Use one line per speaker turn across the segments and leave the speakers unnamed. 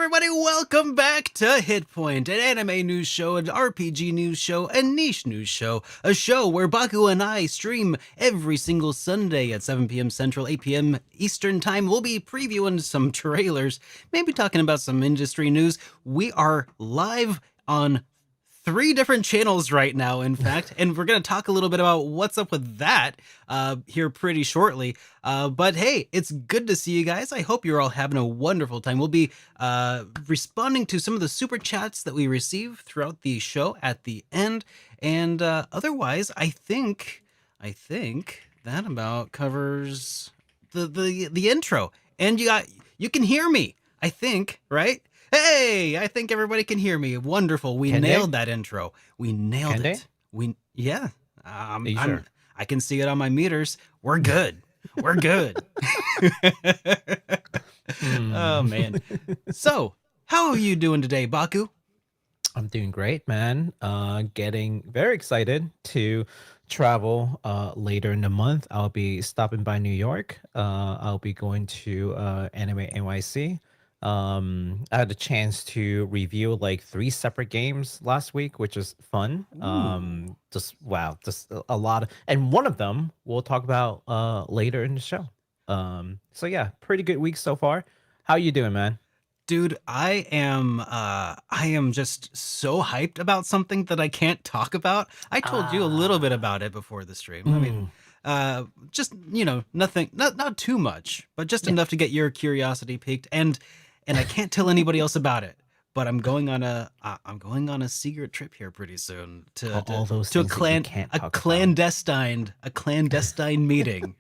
everybody, welcome back to HitPoint, an anime news show, an RPG news show, a niche news show, a show where Baku and I stream every single Sunday at 7 p.m. Central, 8 p.m. Eastern Time. We'll be previewing some trailers, maybe talking about some industry news. We are live on 3 different channels right now, in fact, and we're going to talk a little bit about what's up with that here pretty shortly. But hey, it's good to see you guys. I hope you're all having a wonderful time. We'll be responding to some of the super chats that we receive throughout the show at the end. And otherwise, I think that about covers the intro. And you can hear me, I think, right? Hey, I think everybody can hear me. Wonderful. We nailed that intro. We nailed it. Yeah.
Sure?
I can see it on my meters. We're good. We're good. Oh man. So, how are you doing today, Baku?
I'm doing great, man. Getting very excited to travel later in the month. I'll be stopping by New York. I'll be going to Anime NYC. I had a chance to review like 3 separate games last week, which is fun. Just a lot and one of them we'll talk about later in the show. So yeah, pretty good week so far. How you doing, man?
Dude, I am just so hyped about something that I can't talk about. I told you a little bit about it before the stream. I mean, just, nothing, not too much, but just enough to get your curiosity piqued. And I can't tell anybody else about it. But I'm going on a secret trip here pretty soon to a clandestine meeting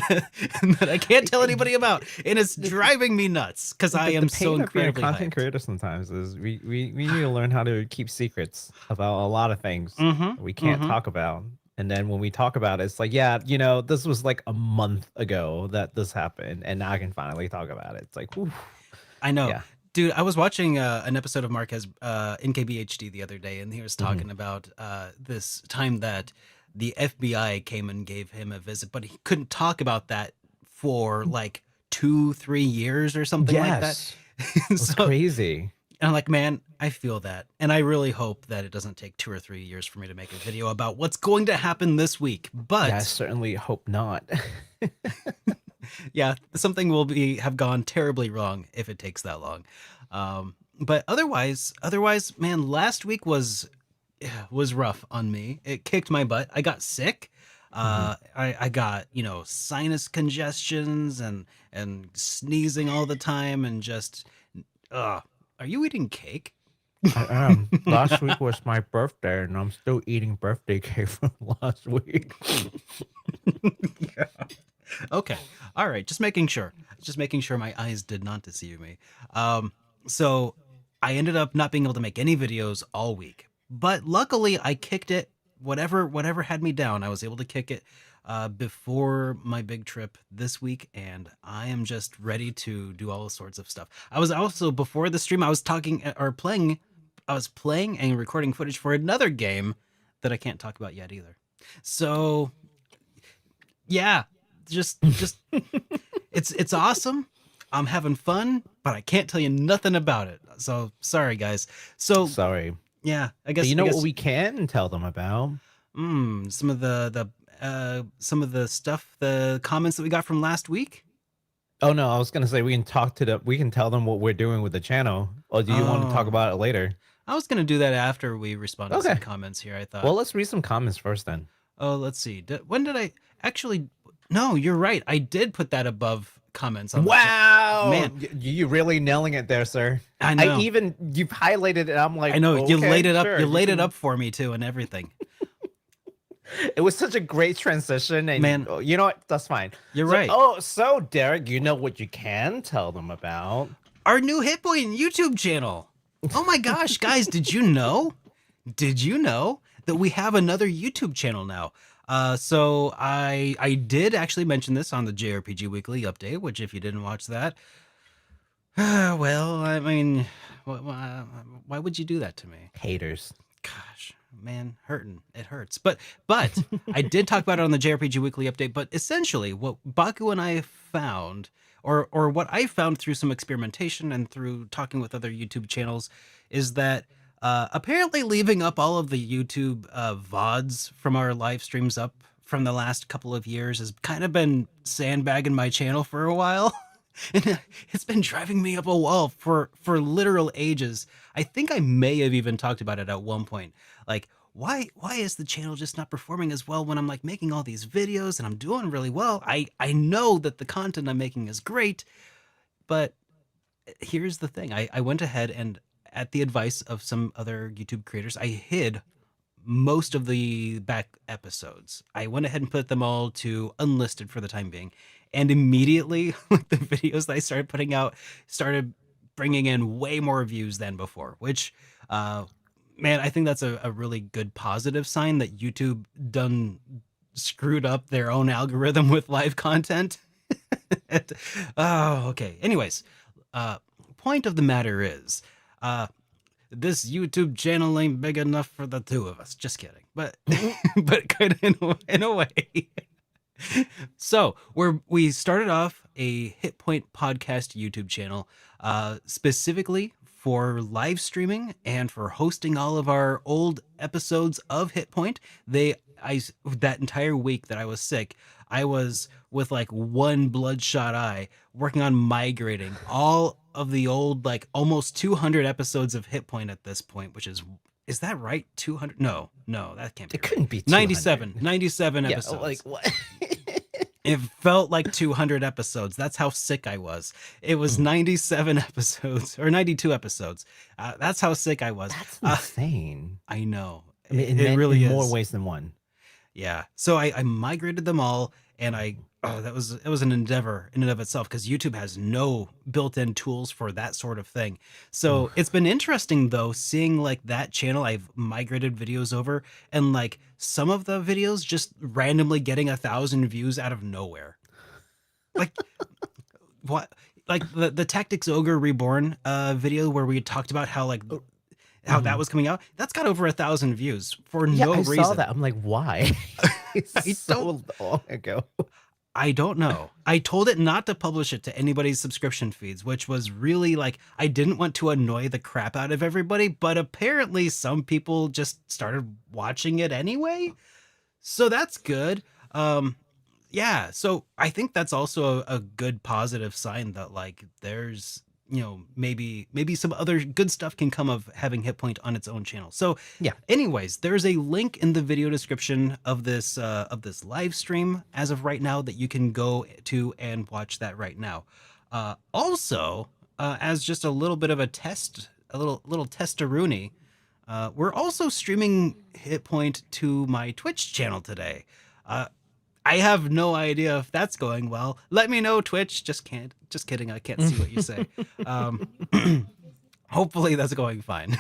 that I can't tell anybody about, and it's driving me nuts because I am so incredibly
content
hyped.
creator. Sometimes is we need to learn how to keep secrets about a lot of things we can't talk about. And then when we talk about it, it's like, yeah, this was like a month ago that this happened, and now I can finally talk about it. It's like, whew.
I know.
Yeah.
Dude, I was watching an episode of Marquez NKB HD the other day, and he was talking about this time that the FBI came and gave him a visit, but he couldn't talk about that for like 2-3 years or something like that.
It's crazy.
And I'm like, man, I feel that. And I really hope that it doesn't take 2 or 3 years for me to make a video about what's going to happen this week. But
yeah, I certainly hope not.
yeah, something will have gone terribly wrong if it takes that long. But otherwise, man, last week was rough on me. It kicked my butt. I got sick. I got, sinus congestions and sneezing all the time and just, are you eating cake?
I am. Last week was my birthday, and I'm still eating birthday cake from last week.
Yeah. Okay. All right. Just making sure my eyes did not deceive me. So I ended up not being able to make any videos all week, but luckily I kicked it. Whatever had me down, I was able to kick it before my big trip this week, and I am just ready to do all sorts of stuff. I was also, before the stream, I was playing and recording footage for another game that I can't talk about yet either. So yeah, just it's awesome. I'm having fun, but I can't tell you nothing about it. So sorry, guys. So
sorry.
Yeah, I guess
what we can tell them about.
Some of the stuff, the comments that we got from last week.
Oh no, I was gonna say we can tell them what we're doing with the channel. Or do you want to talk about it later?
I was gonna do that after we respond to some comments here. I thought.
Well, let's read some comments first then.
Oh, let's see. When did I actually? No, you're right. I did put that above comments on.
Wow, man, you really nailing it there, sir.
I know.
You've highlighted it. I'm like,
I know, you laid it up.
Sure,
you laid it up for me too, and everything.
It was such a great transition, and
man,
you know what? That's fine.
You're right.
So Derek, you know what you can tell them about?
Our new HitPoint YouTube channel. Oh my gosh, guys, did you know? Did you know that we have another YouTube channel now? So I did actually mention this on the JRPG Weekly Update, which if you didn't watch that, well, I mean, why would you do that to me?
Haters.
Gosh, man, hurting. It hurts. But I did talk about it on the JRPG Weekly Update, but essentially what Baku and I found, or what I found through some experimentation and through talking with other YouTube channels is that apparently leaving up all of the YouTube VODs from our live streams up from the last couple of years has kind of been sandbagging my channel for a while. And it's been driving me up a wall for literal ages. I think I may have even talked about it at one point. Like, why is the channel just not performing as well when I'm like making all these videos and I'm doing really well? I know that the content I'm making is great, but here's the thing. I went ahead and at the advice of some other YouTube creators, I hid most of the back episodes. I went ahead and put them all to unlisted for the time being. And immediately, like the videos that I started putting out started bringing in way more views than before, which, man, I think that's a really good positive sign that YouTube done screwed up their own algorithm with live content. Oh, okay. Anyways, point of the matter is, this YouTube channel ain't big enough for the two of us. Just kidding. But but kind of in a way. So we started off a HitPoint podcast YouTube channel, specifically for live streaming and for hosting all of our old episodes of HitPoint. That entire week that I was sick, I was with like one bloodshot eye working on migrating all of the old, like almost 200 episodes of HitPoint at this point, which is that right? 200? No, that can't be.
It
right.
couldn't be
97
yeah,
episodes.
like what?
It felt like 200 episodes. That's how sick I was. It was 97 episodes or 92 episodes. That's how sick I was.
That's insane.
I know.
I mean,
It really
in
is.
more ways than one.
Yeah. So I migrated them all, and it was an endeavor in and of itself because YouTube has no built-in tools for that sort of thing. So it's been interesting though, seeing like that channel I've migrated videos over, and like some of the videos just randomly getting 1,000 views out of nowhere. Like what? Like the Tactics Ogre Reborn video where we talked about how like how that was coming out. That's got over 1,000 views for no reason.
I saw that. I'm like, why? It's so long ago.
I don't know. I told it not to publish it to anybody's subscription feeds, which was really like, I didn't want to annoy the crap out of everybody, but apparently some people just started watching it anyway. So that's good. Yeah. So I think that's also a good positive sign that like there's, maybe some other good stuff can come of having HitPoint on its own channel. So
yeah.
Anyways, there's a link in the video description of this live stream as of right now that you can go to and watch that right now. Also, as just a little bit of a test, a little testaroonie, we're also streaming HitPoint to my Twitch channel today. I have no idea if that's going well. Let me know, Twitch. Just kidding. I can't see what you say. Hopefully that's going fine.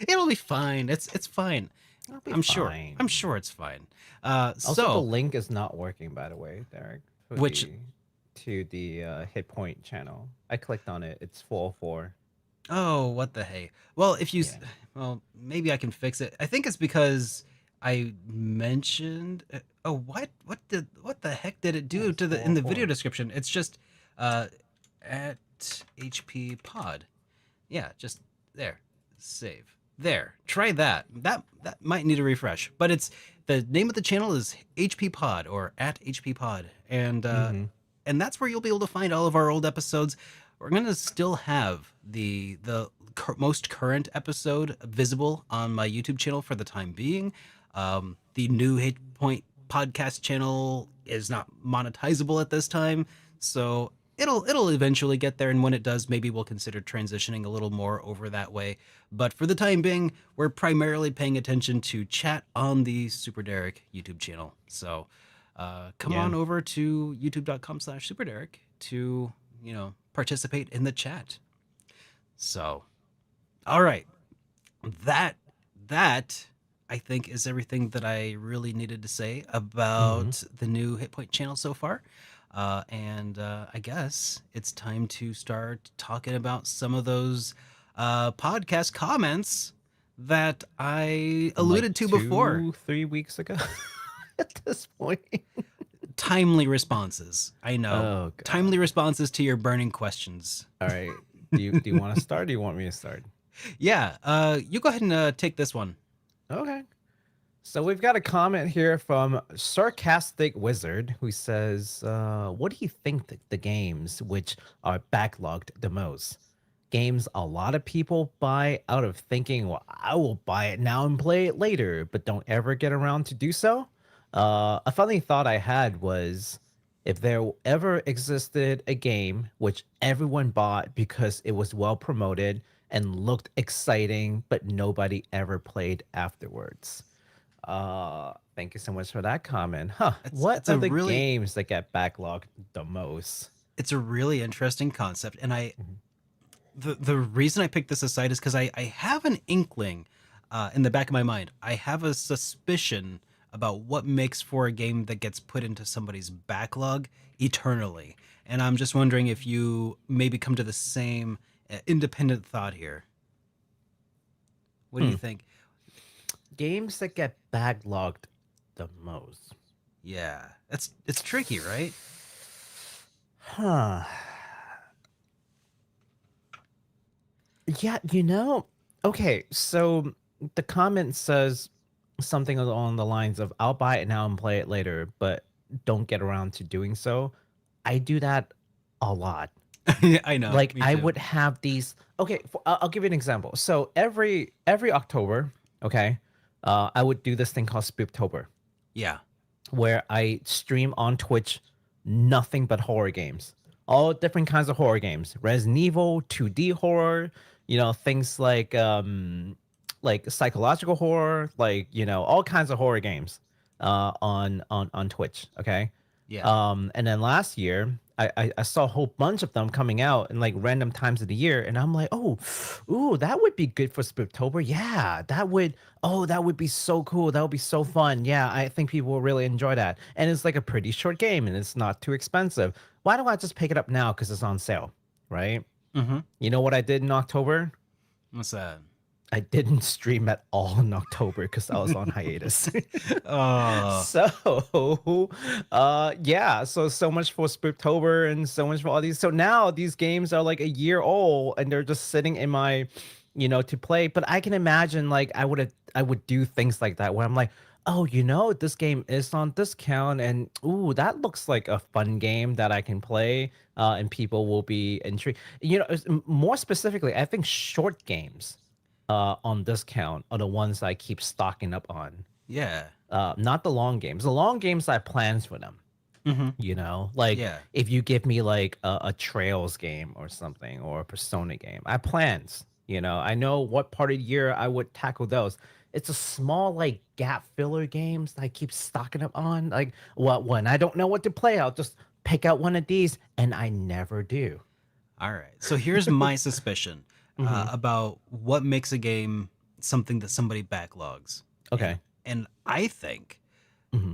It'll be fine. It's fine. I'm sure it's fine.
Also,
so
the link is not working, by the way, Derek. To the HitPoint channel. I clicked on it. It's 404.
Oh, what the hey? Well, well, maybe I can fix it. I think it's because I mentioned. Oh, what the heck did it do to in the video description? It's just at HP Pod. Yeah, just there. Save. There. Try that. That might need a refresh. But it's the name of the channel is HP Pod or at HP Pod. And and that's where you'll be able to find all of our old episodes. We're going to still have the most current episode visible on my YouTube channel for the time being. The new HitPoint podcast channel is not monetizable at this time, so it'll eventually get there, and when it does, maybe we'll consider transitioning a little more over that way. But for the time being, we're primarily paying attention to chat on the Super Derek YouTube channel. So come on over to youtube.com/SuperDerek to participate in the chat. So all right, that I think is everything that I really needed to say about the new HitPoint channel so far. And I guess it's time to start talking about some of those podcast comments that I alluded to before.
3 weeks ago at this point.
timely responses. I know.
Oh god.
Timely responses to your burning questions.
All right. Do you want to start? Or do you want me to start?
Yeah, you go ahead and take this one.
Okay. So we've got a comment here from Sarcastic Wizard who says, "What do you think the games which are backlogged the most? Games a lot of people buy out of thinking, well, I will buy it now and play it later, but don't ever get around to do so." A funny thought I had was, if there ever existed a game which everyone bought because it was well promoted and looked exciting, but nobody ever played afterwards. Thank you so much for that comment. Huh. What
It's
are
a
the
really
games that get backlogged the most?
it's a really interesting concept, and
Mhm.
the reason I picked this aside is because I have an inkling in the back of my mind. I have a suspicion about what makes for a game that gets put into somebody's backlog eternally. And I'm just wondering if you maybe come to the same independent thought here. What do you
Hmm.
think?
Games that get backlogged the most.
Yeah, it's tricky, right?
Huh. Yeah, okay, so the comment says something along the lines of, I'll buy it now and play it later, but don't get around to doing so. I do that a lot.
I know,
Like
me
I
too.
would have these. Okay, I'll give you an example. So every October, okay, I would do this thing called Spooktober,
Yeah,
where I stream on Twitch nothing but horror games, all different kinds of horror games, Resident Evil, 2D horror, things like psychological horror, like all kinds of horror games, on Twitch. Okay,
yeah.
and then last year, I saw a whole bunch of them coming out in like random times of the year, and I'm like, oh, ooh, that would be good for Spooktober. Yeah, that would be so cool. That would be so fun. Yeah, I think people will really enjoy that. And it's like a pretty short game, and it's not too expensive. Why don't I just pick it up now because it's on sale, right?
Mm-hmm.
You know what I did in October?
What's that?
I didn't stream at all in October because I was on hiatus.
Oh,
So, yeah, so much for Spooktober and so much for all these. So now these games are like a year old and they're just sitting in my, to play. But I can imagine like I would do things like that where I'm like, oh, this game is on discount and ooh, that looks like a fun game that I can play, and people will be intrigued. More specifically, I think short games on discount are the ones I keep stocking up on.
yeah.
Not the long games. The long games I have plans for them.
Mm-hmm.
Like
Yeah.
if you give me like a Trails game or something or a Persona game, I have plans. I know what part of the year I would tackle those. It's a small like gap filler games that I keep stocking up on. Like when I don't know what to play, I'll just pick out one of these, and I never do.
All right. So here's my suspicion
Hmm.
about what makes a game something that somebody backlogs. And
Okay.
and I think,
Hmm.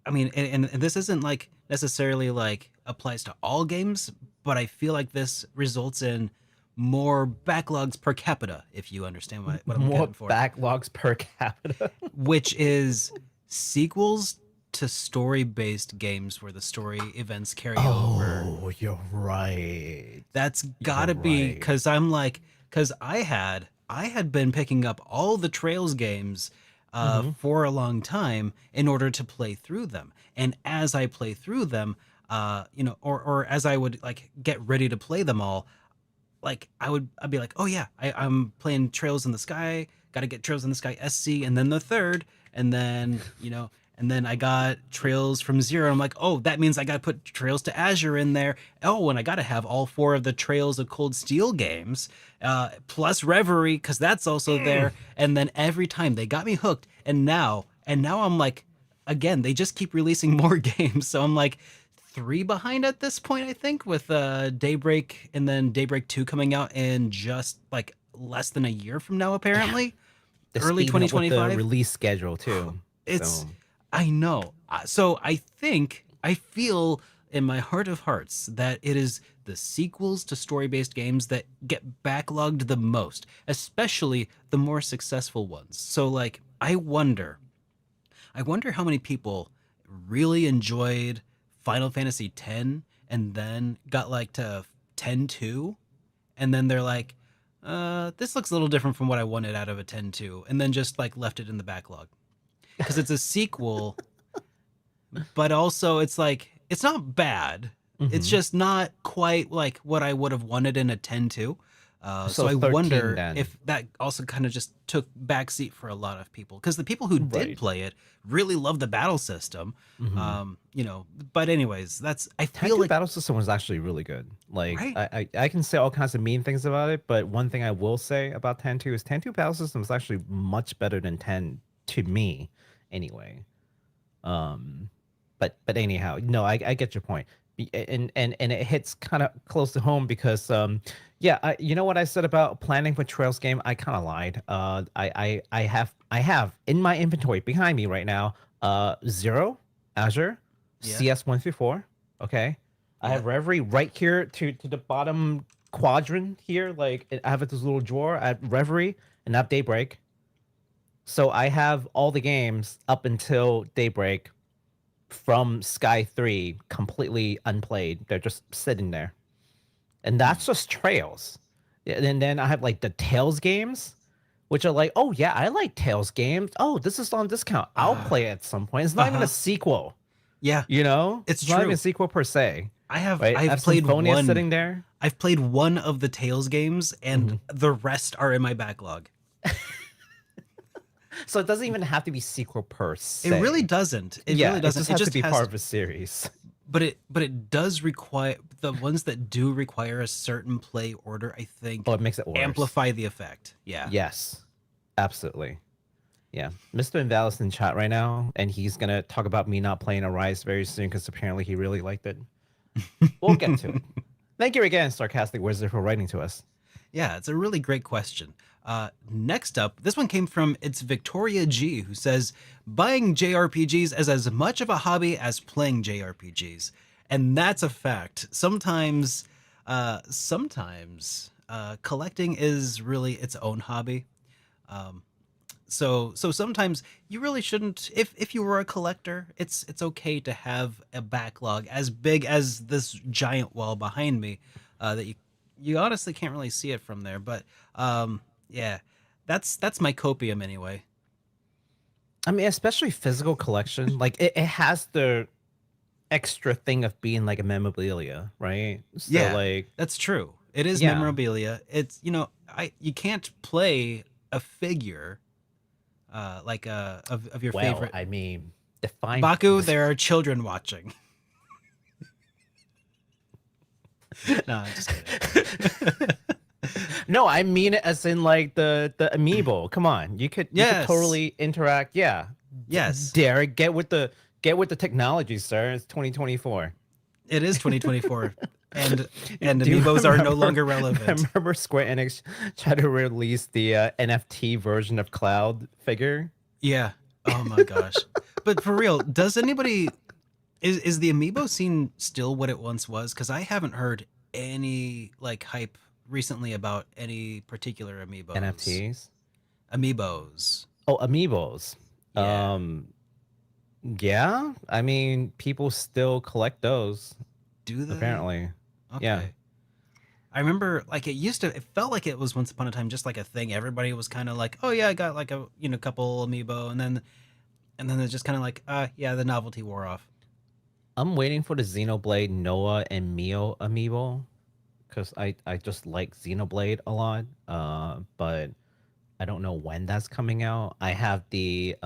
I mean, and this isn't like necessarily like applies to all games, but I feel like this results in more backlogs per capita, if you understand what I'm
More
getting for,
backlogs per capita.
which is sequels to story-based games where the story events carry over.
Oh, you're right.
That's
You're
gotta be
right.
because I'm like, because I had been picking up all the Trails games
Hmm.
for a long time in order to play through them. And as I play through them, or as I would like get ready to play them all, like I'd be like, oh yeah, I'm playing Trails in the Sky, gotta get Trails in the Sky SC, and then the third, and then and then I got Trails from Zero. I'm like, oh, that means I gotta put Trails to Azure in there. Oh, and I gotta have all four of the Trails of Cold Steel games, plus Reverie, because that's also there. And then every time they got me hooked, and now I'm like, again, they just keep releasing more games. So I'm like, three behind at this point, I think, with Daybreak and then Daybreak 2 coming out in just like less than a year from now,
Yeah,
apparently.
they're
Early
speeding up with the
2025.
release schedule too.
It's,
So,
I know. So I feel in my heart of hearts that it is the sequels to story based games that get backlogged the most, especially the more successful ones. So, like, I wonder how many people really enjoyed Final Fantasy X and then got like to 10-2, and then they're like, this looks a little different from what I wanted out of a 10-2, and then just like left it in the backlog because it's a sequel, but also it's like it's not bad. It's just not quite like what I would have wanted in a 10-2. So I
13
wonder
then.
if that also kind of just took backseat for a lot of people, because the people who did
Right.
play it really loved the battle system. You know, but anyways, that's I feel
10-2
like
battle system was actually really good. Like
Right.
I can say all kinds of mean things about it, but one thing I will say about 10-2 is 10-2 battle system is actually much better than 10 to me, anyway. But anyhow, no, I get your point. And it hits kind of close to home because yeah, you know what I said about planning for Trails game? I kind of lied. I have in my inventory behind me right now Zero, Azure,
Yeah.
CS 1 through 4. Okay. I have Reverie right here to the bottom quadrant here. Like I have this little drawer at Reverie and up Daybreak. So I have all the games up until Daybreak from Sky 3 completely unplayed. They're just sitting there. And that's just Trails. And then I have like the Tales games, which are like, oh yeah, I like Tales games. Oh, this is on discount. I'll play it at some point. It's not even a sequel,
Yeah,
you know?
It's
not even
true.
a sequel per se.
I've
Right? I have
played
Symphonia
one.
sitting there.
I've played one of the Tales games, and the rest are in my backlog.
So it doesn't even have to be sequel per se.
It really doesn't. It
yeah,
really doesn't.
it just has to be part of a series.
But it does require the ones that do require a certain play order, I think.
Oh, it makes it worse.
Amplify the effect. Yeah.
Yes, absolutely. Yeah, Mr. Invalid's in chat right now, and he's gonna talk about me not playing Arise very soon because apparently he really liked it. We'll get to it. Thank you again, Sarcastic Wizard, for writing to us.
Yeah, it's a really great question. Next up, this one came from It's Victoria G, who says, buying JRPGs is as much of a hobby as playing JRPGs. And that's a fact. Sometimes collecting is really its own hobby. So sometimes you really shouldn't, if you were a collector, it's okay to have a backlog as big as this giant wall behind me, that you honestly can't really see it from there, but yeah, that's my copium anyway.
I mean, especially physical collection, like it has the extra thing of being like a memorabilia, right? So
Yeah,
like
that's true. It is
Yeah.
memorabilia. It's, you know, you can't play a figure like of your
well,
favorite.
I mean, define
Baku, there are children watching. No, I'm just kidding.
No, I mean it as in like the amiibo. Come on, you could
Yes.
totally interact. Yeah,
Yes.
Derek, get with the technology, sir. It's 2024.
It is 2024, and
Do you
amiibos are no
remember-
longer relevant.
Remember Square Enix tried to release the NFT version of Cloud figure?
Yeah. Oh my gosh. But for real, does anybody is the amiibo scene still what it once was? Because I haven't heard any like hype recently about any particular amiibos.
NFTs?
Amiibos.
Oh, amiibos.
Yeah.
Yeah. I mean, people still collect those.
Do they?
Apparently.
Okay.
Yeah.
I remember like it felt like it was once upon a time just like a thing. Everybody was kind of like, oh yeah, I got like a couple amiibo, and then it's just kind of like, yeah, the novelty wore off.
I'm waiting for the Xenoblade Noah and Mio amiibo because I just like Xenoblade a lot. But I don't know when that's coming out. I have the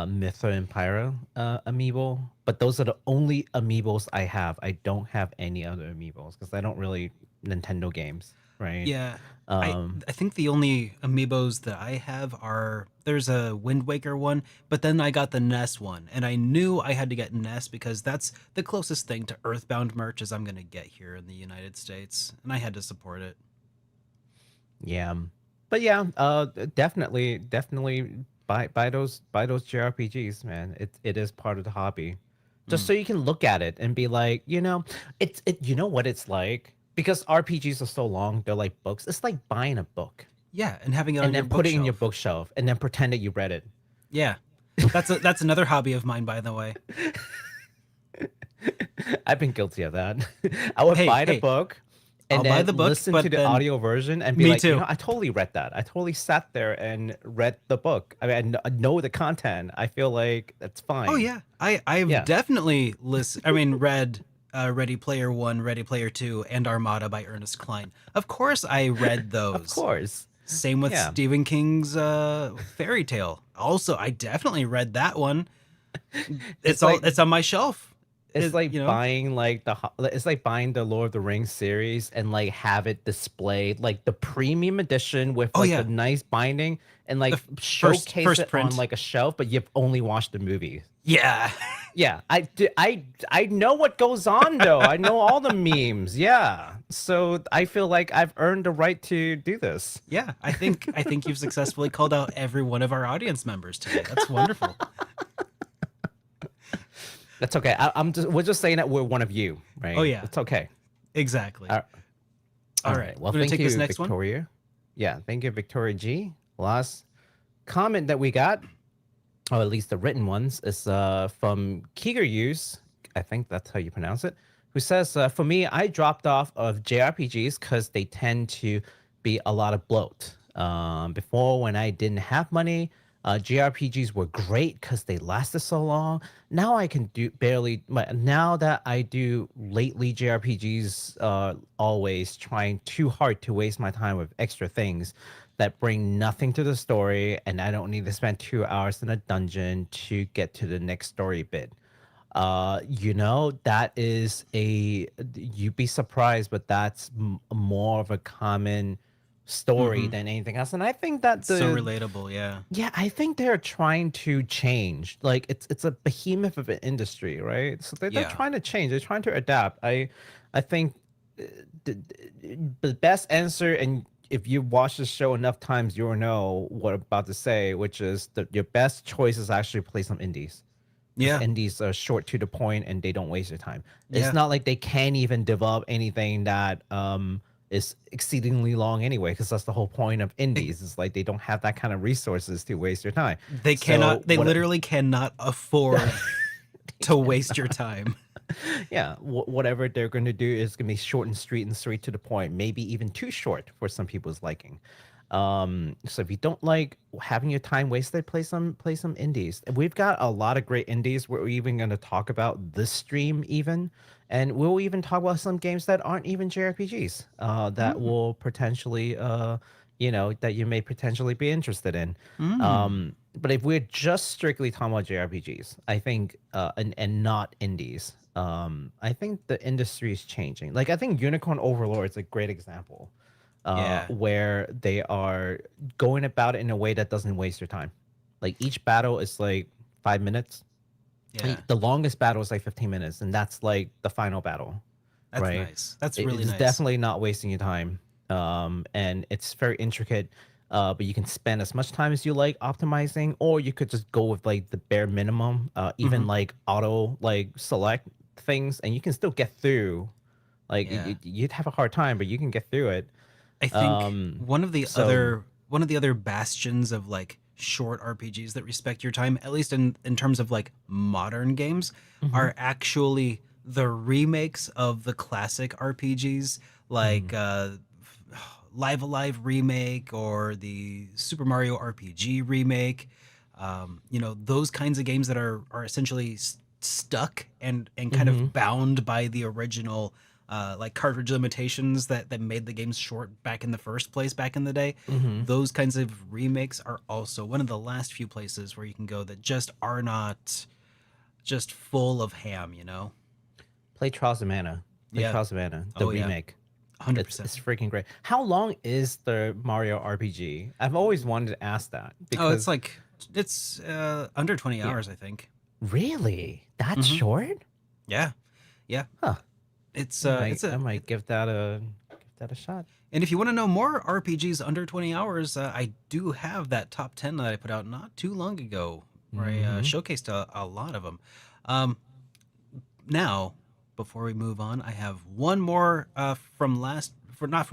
Mithra and Pyra amiibo, but those are the only amiibos I have. I don't have any other amiibos because I don't really Nintendo games, right?
Yeah. I think the only amiibos that I have are there's a Wind Waker one, but then I got the NES one, and I knew I had to get NES because that's the closest thing to Earthbound merch as I'm gonna get here in the United States, and I had to support it.
Yeah, but yeah, definitely buy those JRPGs, man. It is part of the hobby, just so you can look at it and be like, you know, you know what it's like. Because RPGs are so long, they're like books. It's like buying a book
Yeah, and having it on
and
your
then putting it in your
bookshelf.
bookshelf and then pretend that you read it.
Yeah, that's another hobby of mine, by the way.
I've been guilty of that. I would
Hey,
buy the
hey,
book
I'll
and
buy
then
the book,
listen to
but
the
then
audio version and be
me
like,
too.
I totally read that. I totally sat there and read the book. I mean, I know the content. I feel like that's
Oh
fine.
yeah, I've
Yeah,
definitely read Ready Player One, Ready Player Two, and Armada by Ernest Cline. Of course, I read
of
those.
course.
Same with
Yeah.
Stephen King's Fairy Tale. Also, I definitely read that one.
It's like
It's on my shelf.
it's
You
like
know?
buying like it's like buying the Lord of the Rings series and like have it displayed like the premium edition with
Oh
like the
yeah,
nice binding and
the
like showcase
first
it on
print.
like a shelf, but you've only watched the movie.
Yeah.
Yeah, I know what goes on though. I know all the memes. Yeah. So I feel like I've earned the right to do this.
Yeah, I think you've successfully called out every one of our audience members today. That's wonderful.
That's okay. We're just saying that we're one of you,
Oh
right?
yeah,
It's okay.
exactly.
All
All
right.
right,
Well,
you want to
thank
take this
you,
next one?
Victoria. Yeah, thank you, Victoria G. Last comment that we got, or at least the written ones, is from Kiger Use. I think that's how you pronounce it. Who says, "For me, I dropped off of JRPGs because they tend to be a lot of bloat. Before, when I didn't have money, JRPGs were great because they lasted so long. Now I can do barely. Now that I do lately, JRPGs always trying too hard to waste my time with extra things that bring nothing to the story, and I don't need to spend 2 hours in a dungeon to get to the next story bit. That is you'd be surprised, but that's more of a common story
Mm-hmm.
than anything else. And I think that
So relatable. Yeah.
yeah, I think they're trying to change. Like it's a behemoth of an industry, right? So they're
Yeah.
trying to change. They're trying to adapt. I think uh, the, the best answer, and if you watch the show enough times, you'll know what I'm about to say, which is that your best choice is actually play some indies because
Yeah.
indies are short to the point and they don't waste your time. It's
Yeah.
not like they can't even develop anything that is exceedingly long anyway, because that's the whole point of indies. It's like they don't have that kind of resources to waste your time. So
They
what?
literally cannot afford to waste your time.
Yeah, whatever they're going to do is going to be short and sweet and straight to the point. Maybe even too short for some people's liking. So if you don't like having your time wasted, play some indies. We've got a lot of great indies. We're even going to talk about this stream even, and we'll even talk about some games that aren't even JRPGs. That
Mm.
will potentially, that you may potentially be interested in.
Mm.
But if we're just strictly talking about JRPGs, I think, and not indies, I think the industry is changing. Like I think Unicorn Overlord is a great example
Yeah.
where they are going about it in a way that doesn't waste your time. Like each battle is like 5 minutes.
Yeah.
The longest battle is like 15 minutes, and that's like the final battle,
That's
right?
nice. That's
It
really
is
nice.
definitely not wasting your time. And it's very intricate. But you can spend as much time as you like optimizing, or you could just go with like the bare minimum,
Hmm.
even like auto like select things, and you can still get through. Like
Yeah.
you'd have a hard time, but you can get through it.
I think
Um, so
one of the other bastions of like short RPGs that respect your time, at least in terms of like modern games,
mhm,
are actually the remakes of the classic RPGs, like
mm,
Live Alive remake or the Super Mario RPG remake. Those kinds of games that are essentially stuck and kind
mhm,
of bound by the original like cartridge limitations that made the games short back in the first place back in the day.
mhm.
Those kinds of remakes are also one of the last few places where you can go that just are not just full of ham.
Play Trials of Mana. Play
Yeah.
Trials of Mana, the
Oh yeah.
remake. It's
100%.
it's freaking great. How long is the Mario RPG? I've always wanted to ask that
Oh, it's
because
like under 20
yeah,
hours, I think.
really, that
Hmm.
short?
Yeah. Yeah.
Huh.
It's
I
a
might give that a shot.
And if you want to know more RPGs under 20 hours, I do have that top 10 that I put out not too long ago where I
Mm-hmm.
showcased a lot of them. Um, Now, before we move on, I have one more not from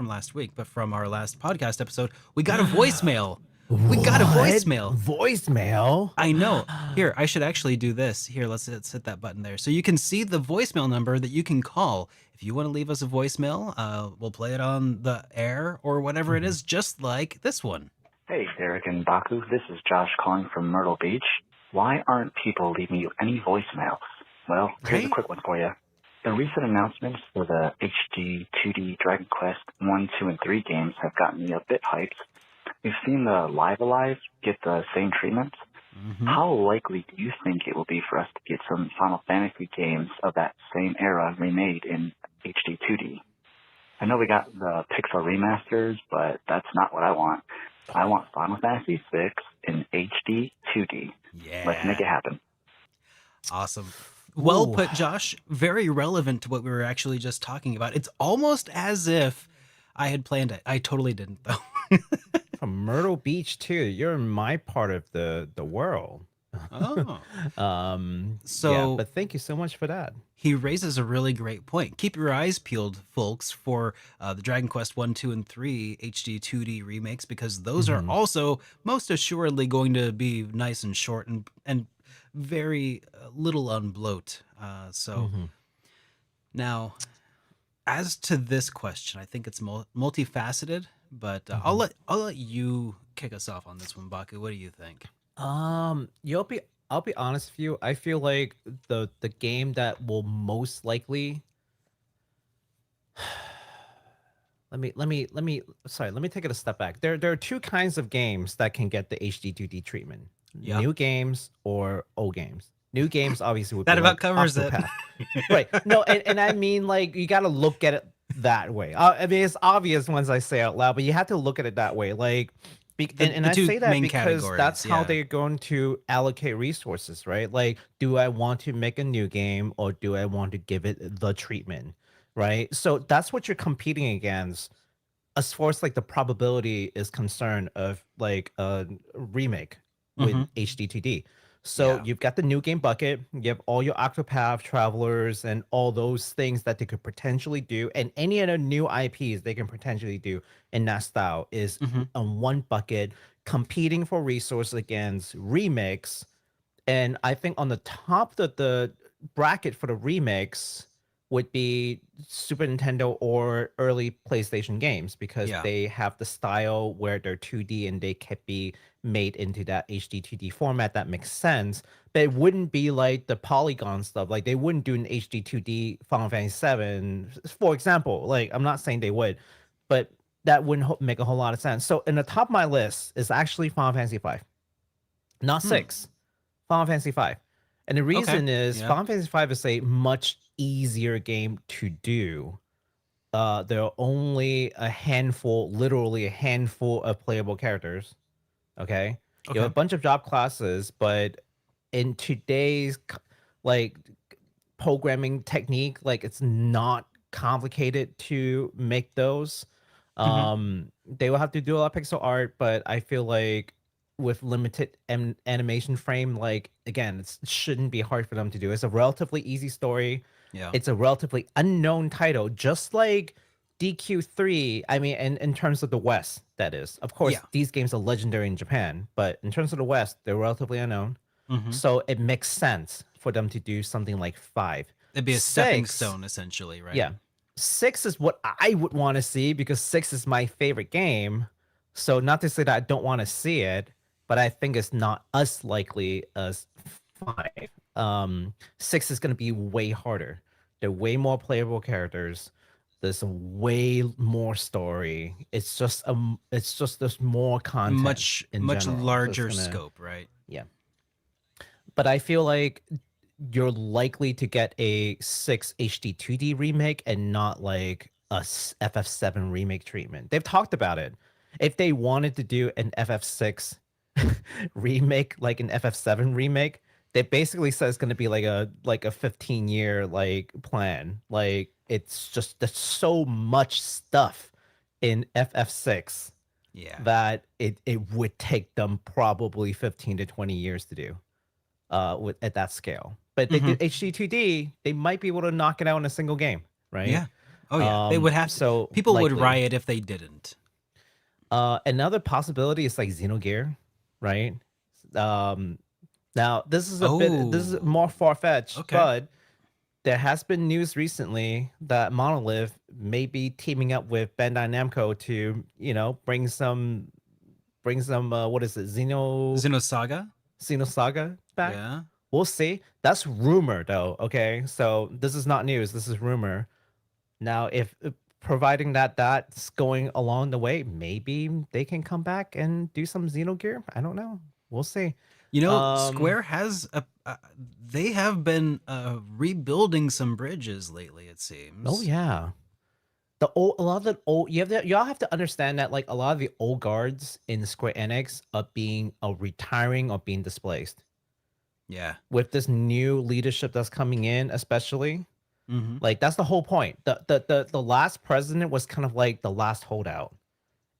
last week, but from our last podcast episode. We got a voicemail. We got a
What?
voicemail.
Voicemail?
I know. Here, I should actually do this. Here, let's hit that button there. So you can see the voicemail number that you can call. If you want to leave us a voicemail, we'll play it on the air or whatever it is, just like this one.
Hey, Derek and Baku. This is Josh calling from Myrtle Beach. Why aren't people leaving you any voicemails? Well, here's a quick one for you. The recent announcements for the HD-2D Dragon Quest 1, 2, and 3 games have gotten me a bit hyped. We've seen the Live Alive get the same treatment. How likely do you think it will be for us to get some Final Fantasy games of that same era remade in HD-2D? I know we got the Pixel remasters, but that's not what I want. I want Final Fantasy VI in HD-2D.
Yeah.
Let's make it happen.
Awesome. Well
Ooh.
put, Josh. Very relevant to what we were actually just talking about. It's almost as if I had planned it. I totally didn't, though.
From Myrtle Beach too. You're in my part of the world.
Oh.
So yeah, but thank you so much for that.
He raises a really great point. Keep your eyes peeled, folks, for the Dragon Quest 1, 2, and 3 HD 2D remakes, because those are also most assuredly going to be nice and short and very little on bloat. Now, as to this question, I think it's multifaceted, but I'll let you kick us off on this one, Baku. What do you think?
I'll be honest with you. I feel like the game that will most likely let me take it a step back. There are two kinds of games that can get the HD 2D treatment.
Yeah.
New games or old games. New games obviously would
That
be
about
like
covers it.
Octopath. Right. No, and I mean, like, you got to look at it that way. I mean, it's obvious once I say it out loud, but you have to look at it that way. Like, and I
two
say that
main
because
categories,
that's how
yeah.
they're going to allocate resources, right? Like, do I want to make a new game or do I want to give it the treatment, right? So that's what you're competing against as far as like the probability is concerned of like a remake with HD2D. So
Yeah.
you've got the new game bucket, you have all your Octopath Travelers and all those things that they could potentially do, and any other new IPs they can potentially do in that style is on one bucket, competing for resources against remakes. And I think on the top of the bracket for the remakes would be Super Nintendo or early PlayStation games, because
Yeah.
they have the style where they're 2D and they can be made into that HD 2D format that makes sense. But it wouldn't be like the polygon stuff. Like, they wouldn't do an HD 2D Final Fantasy VII, for example. Like, I'm not saying they would, but that wouldn't make a whole lot of sense. So in the top of my list is actually Final Fantasy V, not 6. Final Fantasy V. And the reason is Final Fantasy V is a much easier game to do. There are only a handful, literally a handful of playable characters. Okay. You have a bunch of job classes, but in today's like programming technique, like, it's not complicated to make those. They will have to do a lot of pixel art, but I feel like with limited animation frame, like, again, it shouldn't be hard for them to do. It's a relatively easy story.
Yeah.
It's a relatively unknown title, just like DQ3. I mean, in terms of the West, that is. Of course, these games are legendary in Japan, but in terms of the West, they're relatively unknown. So it makes sense for them to do something like 5.
It'd be a stepping stone, essentially, right?
Yeah. 6 is what I would want to see, because 6 is my favorite game. So not to say that I don't want to see it, but I think it's not as likely as 5. 6 is going to be way harder. There are way more playable characters. There's way more story. It's just there's more content,
Much larger scope, right?
Yeah. But I feel like you're likely to get a 6 HD 2D remake and not like a FF7 remake treatment. They've talked about it. If they wanted to do an FF6 remake, like an FF7 remake, they basically said it's going to be like a 15-year like plan. Like, it's just, there's so much stuff in FF6 that it would take them probably 15 to 20 years to do at that scale. But they did HD2D, they might be able to knock it out in a single game, right?
Yeah. Oh yeah. They would have to.
So
People would
likely.
riot if they didn't.
Another possibility is like Xenogear, right? Um, Now this is
Oh,
more far fetched,
okay.
but there has been news recently that Monolith may be teaming up with Bandai Namco to, bring some what is it,
Xenosaga?
Xenosaga back.
Yeah.
We'll see. That's rumor though. Okay, so this is not news. This is rumor. Now, if providing that that's going along the way, maybe they can come back and do some Xenogear. I don't know. We'll see.
You know,
Um,
Square has they have been rebuilding some bridges lately, it
oh
seems.
yeah. A lot of the old y'all have to understand that like a lot of the old guards in Square Enix are being retiring or being displaced.
Yeah.
With this new leadership that's coming in, especially,
Mm-hmm.
like that's the whole point. The last president was kind of like the last holdout.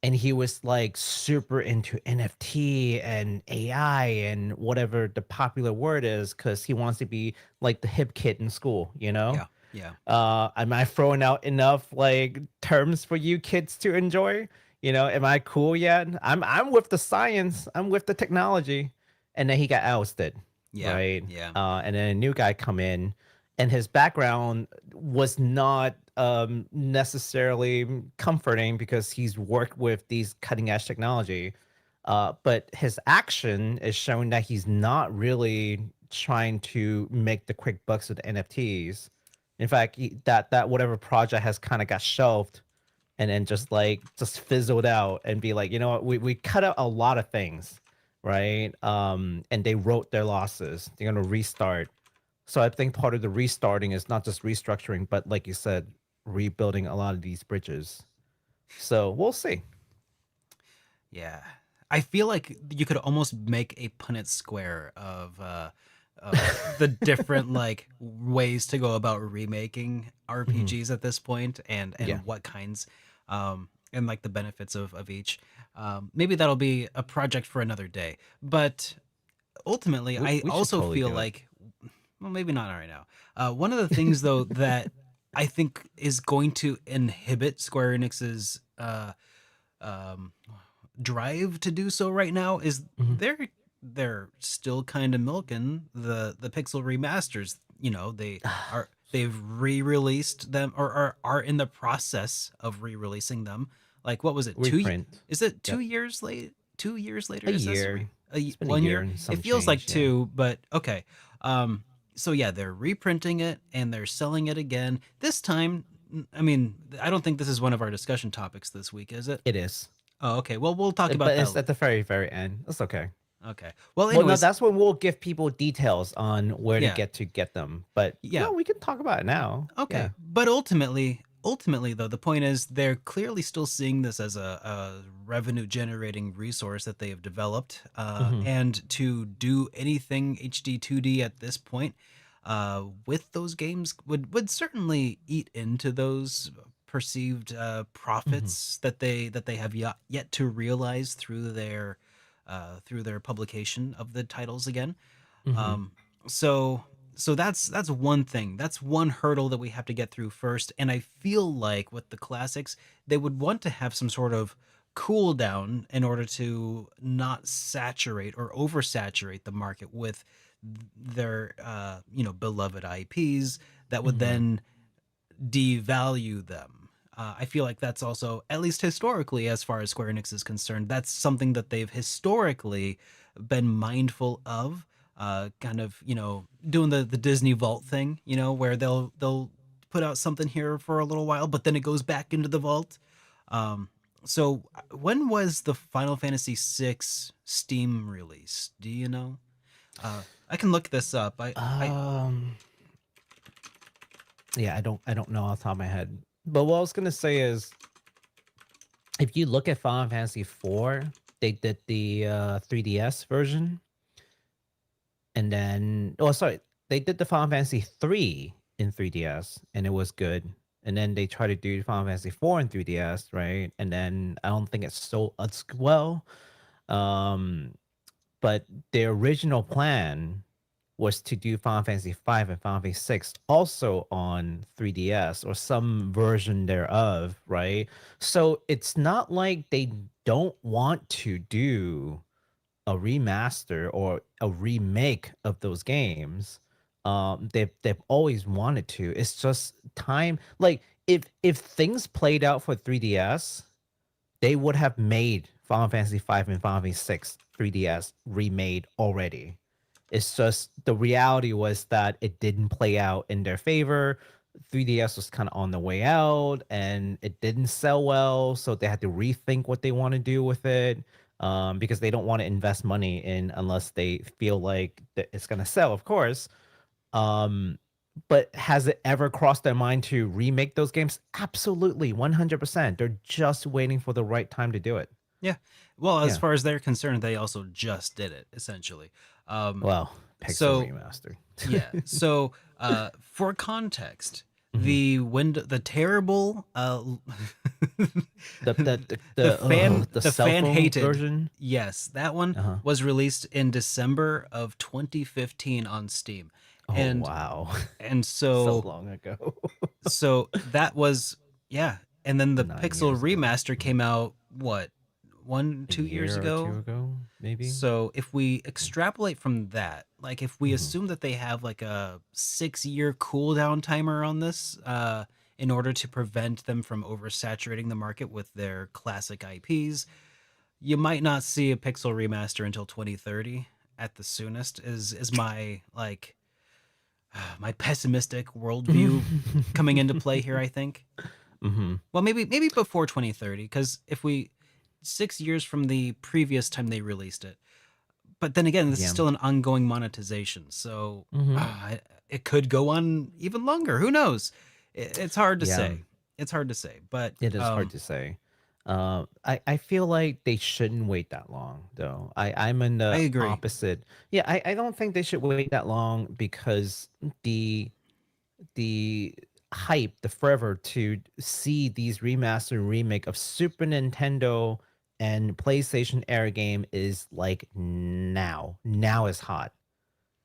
And he was like super into NFT and AI and whatever the popular word is, because he wants to be like the hip kid in school, you know?
Yeah. Yeah.
Am I throwing out enough like terms for you kids to enjoy? Am I cool yet? I'm with the science. I'm with the technology. And then he got ousted,
Yeah.
right?
Yeah.
And then a new guy come in, and his background was not necessarily comforting because he's worked with these cutting edge technology. But his action is showing that he's not really trying to make the quick bucks with NFTs. In fact, that whatever project has kind of got shelved and then just fizzled out and be like, you know what, we cut out a lot of things, right? And they wrote their losses. They're gonna restart. So I think part of the restarting is not just restructuring, but like you said, rebuilding a lot of these bridges. So we'll see.
Yeah. I feel like you could almost make a Punnett Square of the different like ways to go about remaking
Mhm.
RPGs at this point
Yeah,
and what kinds and like the benefits of each. Maybe that'll be a project for another day. But ultimately, I
we should
also
totally
feel
do it.
like, well, maybe not right now. One of the things though that I think is going to inhibit Square Enix's um, drive to do so right now is
Mhm.
they're still kind of milking the pixel remasters. You know, they've re-released them or are in the process of re-releasing them. Like what was it?
Reprint.
Is it
Yep.
2 years late? 2 years later?
A
Is this
year. It's been a
1
year
year?
and
It
some
feels like
change. Yeah.
two, but okay. Um, so yeah, they're reprinting it and they're selling it again. This time, I mean, I don't think this is one of our discussion topics this week, is it?
It is.
Oh, okay. Well, we'll talk about
But
that.
it's at the very, very end. That's okay.
Okay. Well,
Well, no,
anyways,
that's when we'll give people details on where to
yeah,
get them. But
yeah.
no, we can talk about it now.
Okay.
Yeah.
But ultimately, though, the point is they're clearly still seeing this as a revenue generating resource that they have developed.
Hmm.
And to do anything HD 2D at this point with those games would certainly eat into those perceived
Hmm.
profits that they have yet to realize through their publication of the titles again.
Hmm.
Um, so that's one thing. That's one hurdle that we have to get through first. And I feel like with the classics, they would want to have some sort of cool down in order to not saturate or oversaturate the market with their beloved IPs that would
Hmm.
then devalue them. I feel like that's also, at least historically, as far as Square Enix is concerned, that's something that they've historically been mindful of. Kind of, doing the Disney Vault thing, where they'll put out something here for a little while, but then it goes back into the vault. Um, so when was the Final Fantasy VI Steam release? Do you know? I can look this up. I
Um. Yeah, I don't know off the top of my head. But what I was gonna say is, if you look at Final Fantasy IV, they did the 3DS version, and then oh sorry, they did the Final Fantasy 3 in 3DS, and it was good. And then they tried to do Final Fantasy 4 in 3DS, right? And then I don't think it sold as well. Um, but the original plan was to do Final Fantasy V and Final Fantasy VI also on 3DS or some version thereof, right? So it's not like they don't want to do a remaster or a remake of those games. They've always wanted to. It's just time. Like if things played out for 3DS, they would have made Final Fantasy V and Final Fantasy VI 3DS remade already. It's just the reality was that it didn't play out in their favor. 3DS was kind of on the way out and it didn't sell well. So they had to rethink what they want to do with it, because they don't want to invest money in unless they feel like that it's going to sell, of course. But has it ever crossed their mind to remake those games? Absolutely, 100%. They're just waiting for the right time to do it.
Yeah. Well, as
Yeah.
far as they're concerned, they also just did it, essentially.
Well, Pixel
So
Remaster.
yeah. So for context,
Mhm.
the terrible
The
the
cell
fan
phone
hated
version.
yes, that one
Uh-huh.
was released in December of 2015 on Steam.
Oh
And
wow,
and
so
so
long ago.
so that was yeah, and then the
9 years
Pixel
ago.
remaster came out what, one,
A
2 years
year or two
ago?
ago, maybe.
So if we extrapolate from that, like if we
Mhm.
assume that they have like a 6 year cooldown timer on this, in order to prevent them from oversaturating the market with their classic IPs, you might not see a Pixel remaster until 2030 at the soonest. Is my like my pessimistic worldview coming into play here? I think.
Mhm.
Well, maybe before 2030, because if we 6 years from the previous time they released it. But then again, this is
Yeah.
still an ongoing monetization, so
Mhm.
it could go on even longer. Who knows? It's hard to
Yeah.
say. It's hard to say. But
It is hard to say. I feel like they shouldn't wait that long, though. I'm in
I
the
agree.
opposite. Yeah, I don't think they should wait that long because the the hype, the fervor to see these remaster and remake of Super Nintendo and PlayStation era game is like now. Now is hot.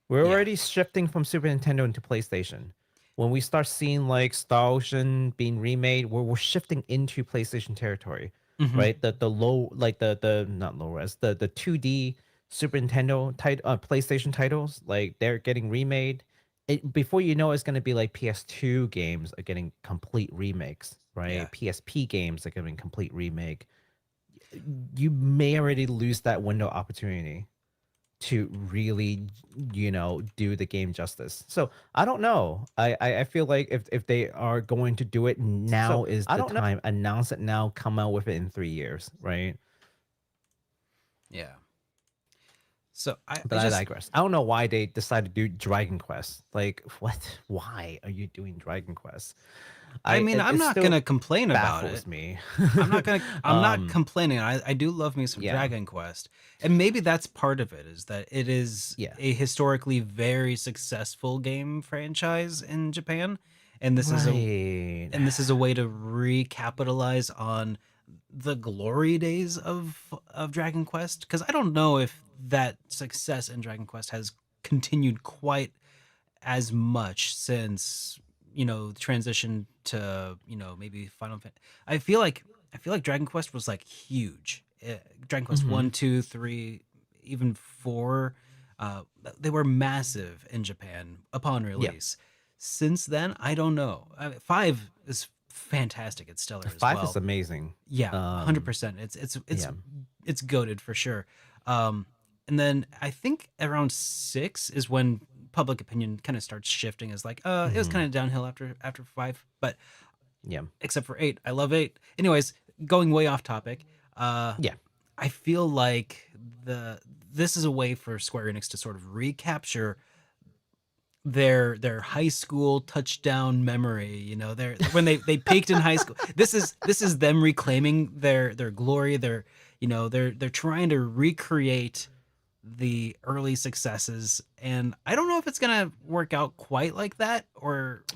We're
Yeah.
already shifting from Super Nintendo into PlayStation. When we start seeing like Star Ocean being remade, we're shifting into PlayStation territory,
Hmm.
right? The low like the not low res the 2D Super Nintendo PlayStation titles, like they're getting remade. Before you know, it's going to be like PS2 games are getting complete remakes,
Yeah.
right? PSP games are getting complete remake. You may already lose that window opportunity to really, do the game justice. So I don't know. I feel like if they are going to do it, now is the time. Announce it now. Come out with it in 3 years, right?
Yeah. So I
But I
just
digress. I don't know why they decided to do Dragon Quest. Like, what? Why are you doing Dragon Quest?
I mean, I'm
It
not
still
gonna complain about it.
baffles me.
I'm not
um,
complaining. I do love me some
yeah,
Dragon Quest. And maybe that's part of it, is that it is
yeah,
a historically very successful game franchise in Japan. And
right.
this is a way to recapitalize on the glory days of Dragon Quest, cuz I don't know if that success in Dragon Quest has continued quite as much since, the transition to, maybe I feel like Dragon Quest was like huge. Dragon Quest
Hmm.
1, 2, 3, even 4, uh they were massive in Japan upon
Yeah,
release. Since then, I don't know. 5 is fantastic. It's stellar as
5 is
well.
amazing.
Yeah,
Um,
100%.
yeah.
It's goated for sure. Um, and then I think around 6 is when public opinion kind of starts shifting, as like, it was
Hmm.
kind of downhill after 5, but
Yeah.
except for 8. I love 8. Anyways, going way off topic. Uh,
Yeah.
I feel like this is a way for Square Enix to sort of recapture their high school touchdown memory. Their when they peaked in high school. This is them reclaiming their glory. They're trying to recreate the early successes, and I don't know if it's gonna work out quite like that,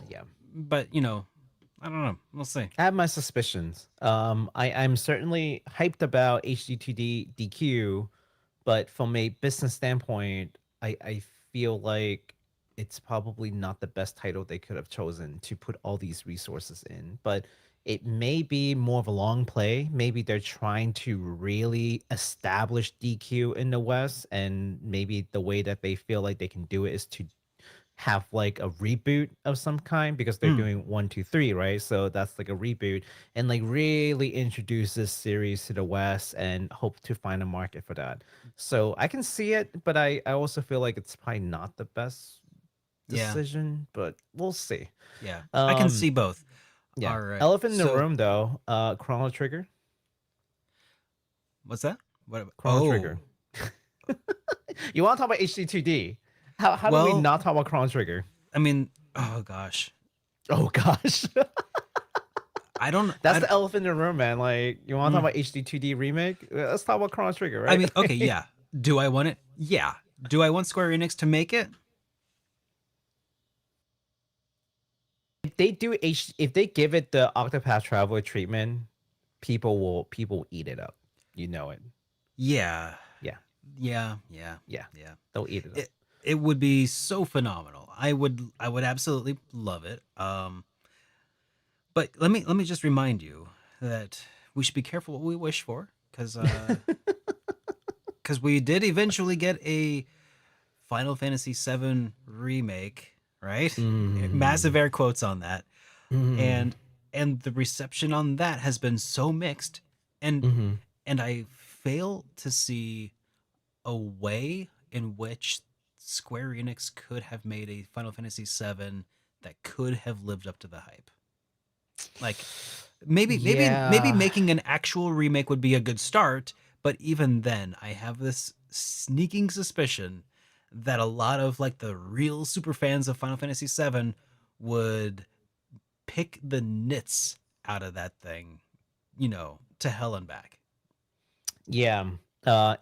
Yeah.
but I don't know, we'll see.
I have my suspicions. I'm certainly hyped about HD2D DQ, but from a business standpoint, I feel like it's probably not the best title they could have chosen to put all these resources in. But it may be more of a long play. Maybe they're trying to really establish DQ in the West, and maybe the way that they feel like they can do it is to have like a reboot of some kind, because they're doing 1, 2, 3, right? So that's like a reboot, and like really introduce this series to the West and hope to find a market for that. So I can see it, but I also feel like it's probably not the best
Yeah.
decision, but we'll see.
Yeah. I can see both.
Yeah.
All right.
Elephant in the
So-
room though, Chrono Trigger.
What's that? What?
Chrono Trigger. You want to talk about HD2D? How do we
Well-
not talk about Chrono Trigger?
I mean, oh gosh.
Oh gosh.
I don't.
That's
I,
the elephant in the room, man. Like, you want to talk about HD2D remake? Let's talk about Chrono Trigger, right?
I mean, okay, yeah. Do I want it? Yeah. Do I want Square Enix to make it?
if they do if they give it the Octopath Traveler treatment, people will eat it up. You know it.
Yeah.
Yeah.
Yeah. Yeah.
Yeah.
Yeah.
They'll eat it up.
It would be so phenomenal. I would absolutely love it. But let me just remind you that we should be careful what we wish for, because we did eventually get a Final Fantasy VII remake, right? Massive air quotes on that, and the reception on that has been so mixed, and I fail to see a way in which Square Enix could have made a Final Fantasy VII that could have lived up to the hype. Like maybe making an actual remake would be a good start, but even then I have this sneaking suspicion that a lot of like the real super fans of Final Fantasy VII would pick the nits out of that thing, to hell and back.
Yeah.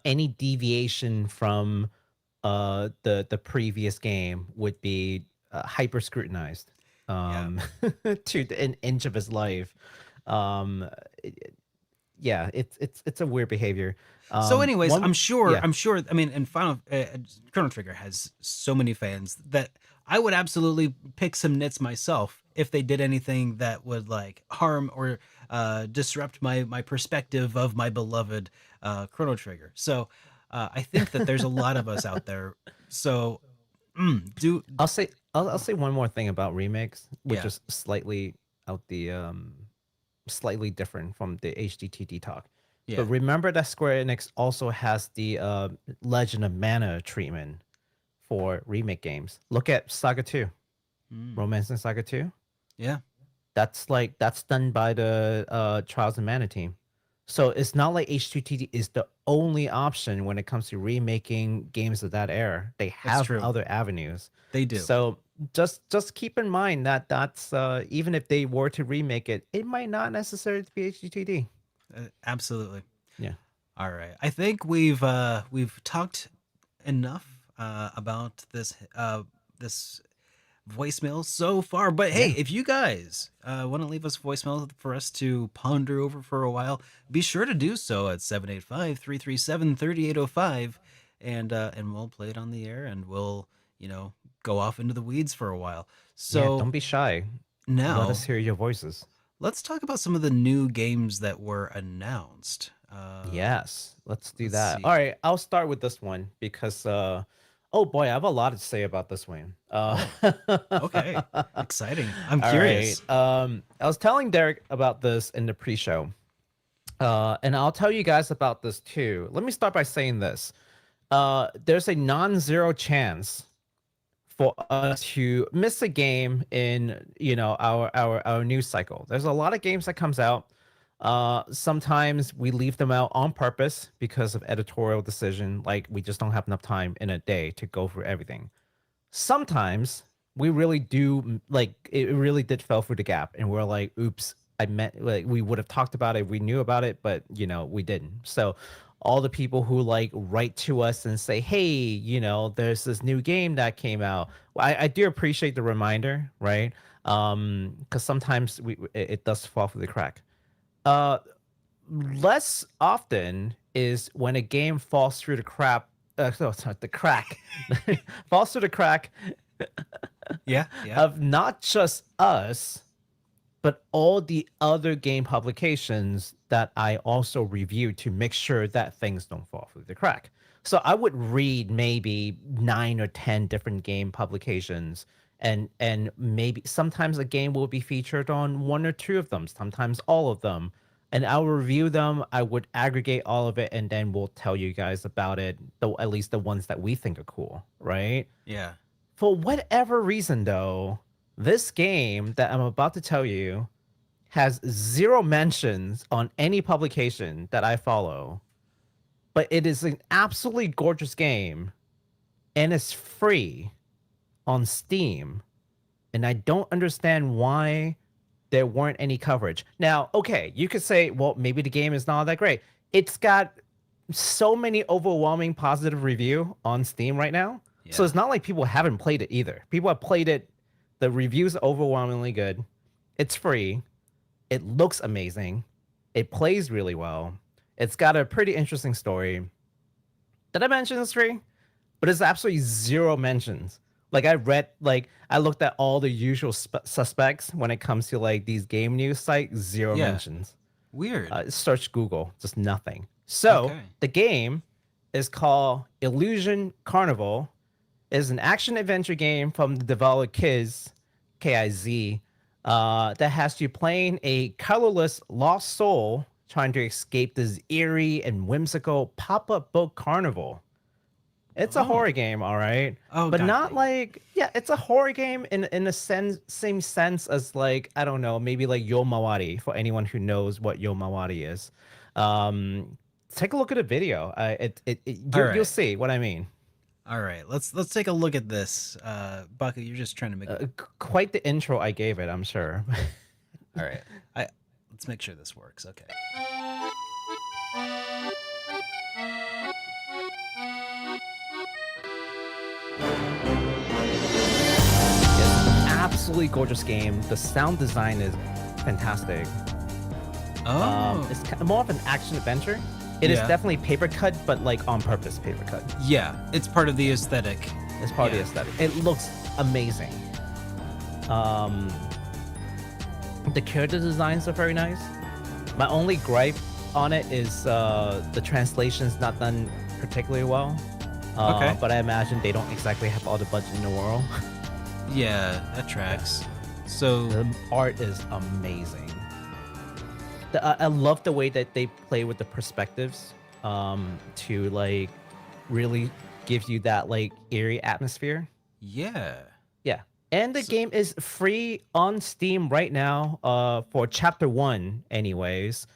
Any deviation from the previous game would be hyper scrutinized to an inch of his life. Yeah, it's a weird behavior.
So anyways, I'm sure, I mean, and Chrono Trigger has so many fans that I would absolutely pick some nits myself if they did anything that would like harm or disrupt my perspective of my beloved Chrono Trigger. So I think that there's a lot of us out there. So
I'll say one more thing about remakes, which
Yeah.
is slightly slightly different from the HDTD talk.
Yeah.
But remember that Square Enix also has the Legend of Mana treatment for remake games. Look at Saga 2, Romance in Saga 2.
Yeah.
That's done by the Trials of Mana team. So it's not like H2TD is the only option when it comes to remaking games of that era. They have
true.
other avenues.
They do.
So just keep in mind that's even if they were to remake it, it might not necessarily be HDTD.
Absolutely.
Yeah.
All right. I think we've talked enough about this voicemail so far. But hey, if you guys want to leave us voicemail for us to ponder over for a while, be sure to do so at 785-337-3805, and we'll play it on the air, and we'll go off into the weeds for a while. So
don't be shy.
now
Let us hear your voices.
let's talk about some of the new games that were announced.
Yes, let's do
let's
that.
see.
All right, I'll start with this one because oh boy, I have a lot to say about this one.
Okay, exciting. I'm
All
curious.
right. I was telling Derek about this in the pre-show, and I'll tell you guys about this too. Let me start by saying this: there's a non-zero chance for us to miss a game in our news cycle. There's a lot of games that comes out. Sometimes we leave them out on purpose because of editorial decision, like we just don't have enough time in a day to go through everything. Sometimes we really do, like it really did fell through the gap and we're like, oops, I meant, like we would have talked about it, we knew about it, but we didn't. So all the people who like write to us and say, hey, there's this new game that came out. Well, I do appreciate the reminder, right? Because sometimes it does fall through the crack. Less often is when a game falls through the sorry, the crack, falls through the crack
Yeah, yeah.
of not just us, but all the other game publications that I also review to make sure that things don't fall through the crack. So I would read maybe 9 or 10 different game publications, and maybe sometimes a game will be featured on 1 or 2 of them, sometimes all of them. And I'll review them. I would aggregate all of it, and then we'll tell you guys about it, though at least the ones that we think are cool, right?
Yeah.
For whatever reason, though, this game that I'm about to tell you has 0 mentions on any publication that I follow, but it is an absolutely gorgeous game, and it's free on Steam, and I don't understand why there weren't any coverage. Now, okay, you could say, well, maybe the game is not that great. It's got so many overwhelming positive review on Steam right now.
Yeah.
So it's not like people haven't played it either. People have played it. The reviews are overwhelmingly good. It's free. It looks amazing. It plays really well. It's got a pretty interesting story. Did I mention it's free? But it's absolutely 0 mentions. Like I looked at all the usual suspects when it comes to like these game news sites, 0 mentions.
Weird.
Search Google, just nothing. So the game is called Illusion Carnival. It's an action adventure game from the developer Kiz, K-I-Z, that has you playing a colorless lost soul trying to escape this eerie and whimsical pop-up book carnival. It's a horror game, all right.
Oh,
but not like, yeah, it's a horror game in a same sense as like, I don't know, maybe like Yo Mawari, for anyone who knows what Yo Mawari is. Take a look at a video. You'll see what I mean.
All right, let's take a look at this. Baku, you're just trying to make
quite the intro I gave it, I'm sure.
All right, let's make sure this works. Okay.
Absolutely gorgeous game. The sound design is fantastic. It's kind of more of an action adventure. It is definitely paper cut, but like on purpose paper cut.
Yeah, it's part of the aesthetic.
It's part of the aesthetic. It looks amazing. The character designs are very nice. My only gripe on it is the translation's not done particularly well. But I imagine they don't exactly have all the budget in the world.
Yeah, that tracks. So
the art is amazing. I love the way that they play with the perspectives to like really give you that like eerie atmosphere.
Yeah.
And the game is free on Steam right now for chapter 1 anyways.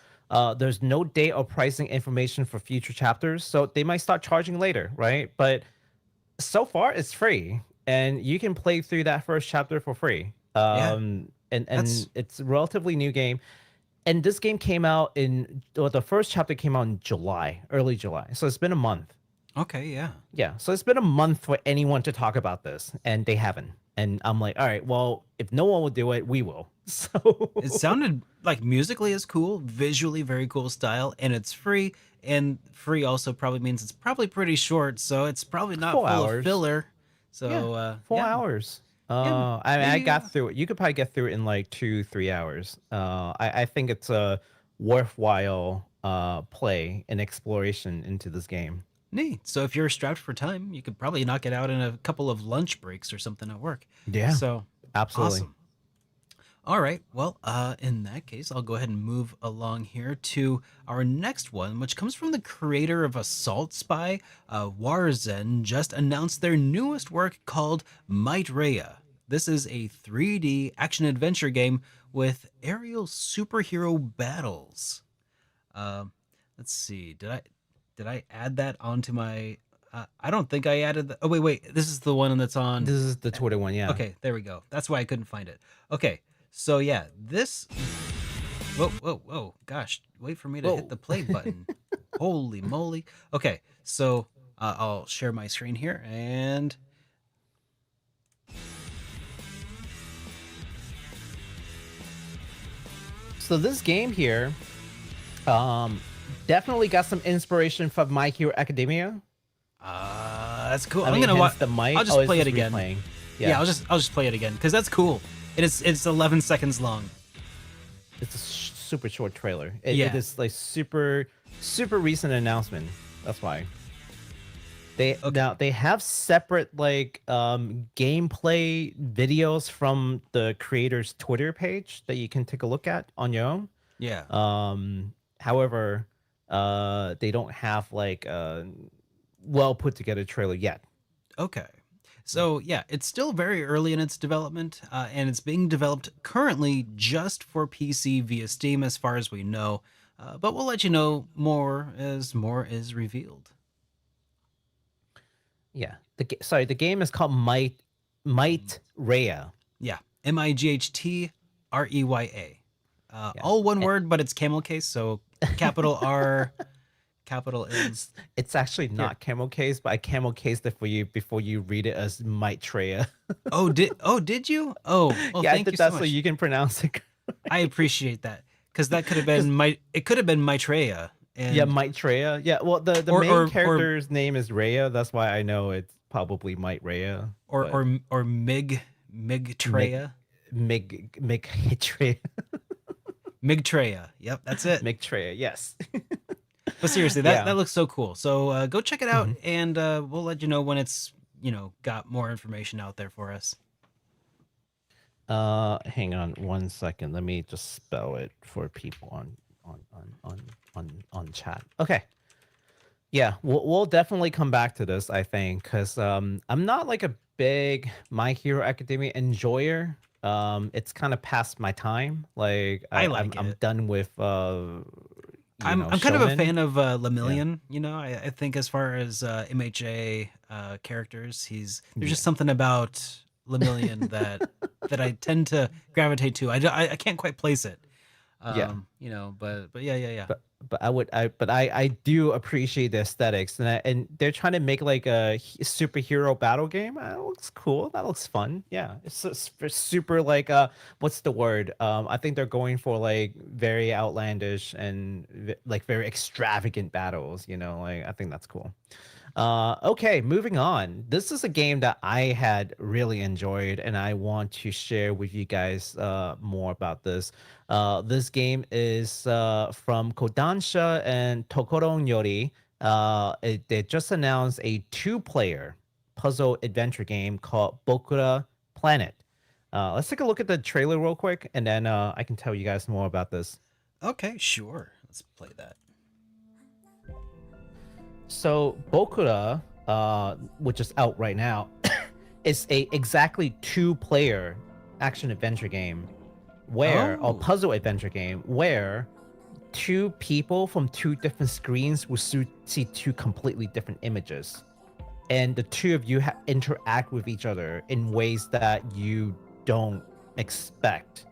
There's no date or pricing information for future chapters, so they might start charging later, right? But so far it's free, and you can play through that first chapter for free. And it's a relatively new game. And this game came out the first chapter came out in July, early July. So it's been a month.
Okay, yeah.
Yeah, so it's been a month for anyone to talk about this, and they haven't. And I'm like, all right, well, if no one will do it, we will. So
it sounded like musically is cool, visually very cool style, and it's free. And free also probably means it's probably pretty short, so it's probably not full of filler. So
4 hours. I got through it. You could probably get through it in like 2-3 hours. I think it's a worthwhile play and exploration into this game.
Neat. So if you're strapped for time, you could probably knock it out in a couple of lunch breaks or something at work.
Yeah.
So
absolutely.
Awesome. All right. Well, in that case, I'll go ahead and move along here to our next one, which comes from the creator of Assault Spy. Warzen just announced their newest work called MIGHTREYA. This is a 3D action-adventure game with aerial superhero battles. Let's see. Did I add that onto my... I don't think I added... Oh, wait. This is the one that's on...
This is the Twitter one, yeah.
Okay, there we go. That's why I couldn't find it. Okay, so yeah, this... Whoa. Gosh, wait for me to hit the play button. Holy moly. Okay, so I'll share my screen here, and...
So this game here... definitely got some inspiration from My Hero Academia.
that's cool.
I
I'm
mean,
gonna watch.
hence the might.
I'll just play it
just
again.
replaying.
Yeah, I'll just play it again because that's cool. It's 11 seconds long.
It's a super short trailer.
Yeah.
It is like super recent announcement. That's why. Now they have separate like gameplay videos from the creator's Twitter page that you can take a look at on your own.
Yeah.
However, they don't have like a well put together trailer yet.
Okay. So yeah, it's still very early in its development, and it's being developed currently just for PC via Steam, as far as we know. But we'll let you know more as more is revealed.
Yeah. The game is called MIGHTREYA.
Yeah, MIGHTREYA. All one word, but it's camel case, so capital R, capital is.
It's actually not camel case, but I camel cased it for you before you read it as MIGHTREYA.
Did you? Oh, well,
yeah,
thank
I did
you
that
so
so
much.
you can pronounce it.
I appreciate that because that could have been it could have been MIGHTREYA. And
Yeah, MIGHTREYA. Yeah, well, the main character's name is Rhea. That's why I know it's probably MIGHTREYA.
Or MIGTREYA.
MIGHTREYA.
MIGTREYA. Yep, that's it.
MIGHTREYA. Yes.
But seriously, that looks so cool. So go check it out, and we'll let you know when it's got more information out there for us.
Hang on 1 second. Let me just spell it for people on chat. Okay. Yeah, we'll definitely come back to this, I think, because I'm not like a big My Hero Academia enjoyer. It's kind of past my time. Like I'm done with
I'm kind of a fan of Lemillion.
Yeah.
I think as far as MHA characters, there's just something about Lemillion that I tend to gravitate to. I can't quite place it. But yeah.
But I do appreciate the aesthetics, and they're trying to make like a superhero battle game. That looks cool. That looks fun. Yeah, it's super like what's the word? I think they're going for like very outlandish and like very extravagant battles. Like I think that's cool. Okay, moving on. This is a game that I had really enjoyed, and I want to share with you guys more about this. This game is from Kodansha and Tokoron Yori. They just announced a 2-player puzzle adventure game called BOKURA Planet. Let's take a look at the trailer real quick, and then I can tell you guys more about this.
Okay, sure. Let's play that.
So BOKURA, which is out right now, is a exactly 2-player action adventure game or puzzle adventure game where 2 people from 2 different screens will see 2 completely different images, and the 2 of you interact with each other in ways that you don't expect,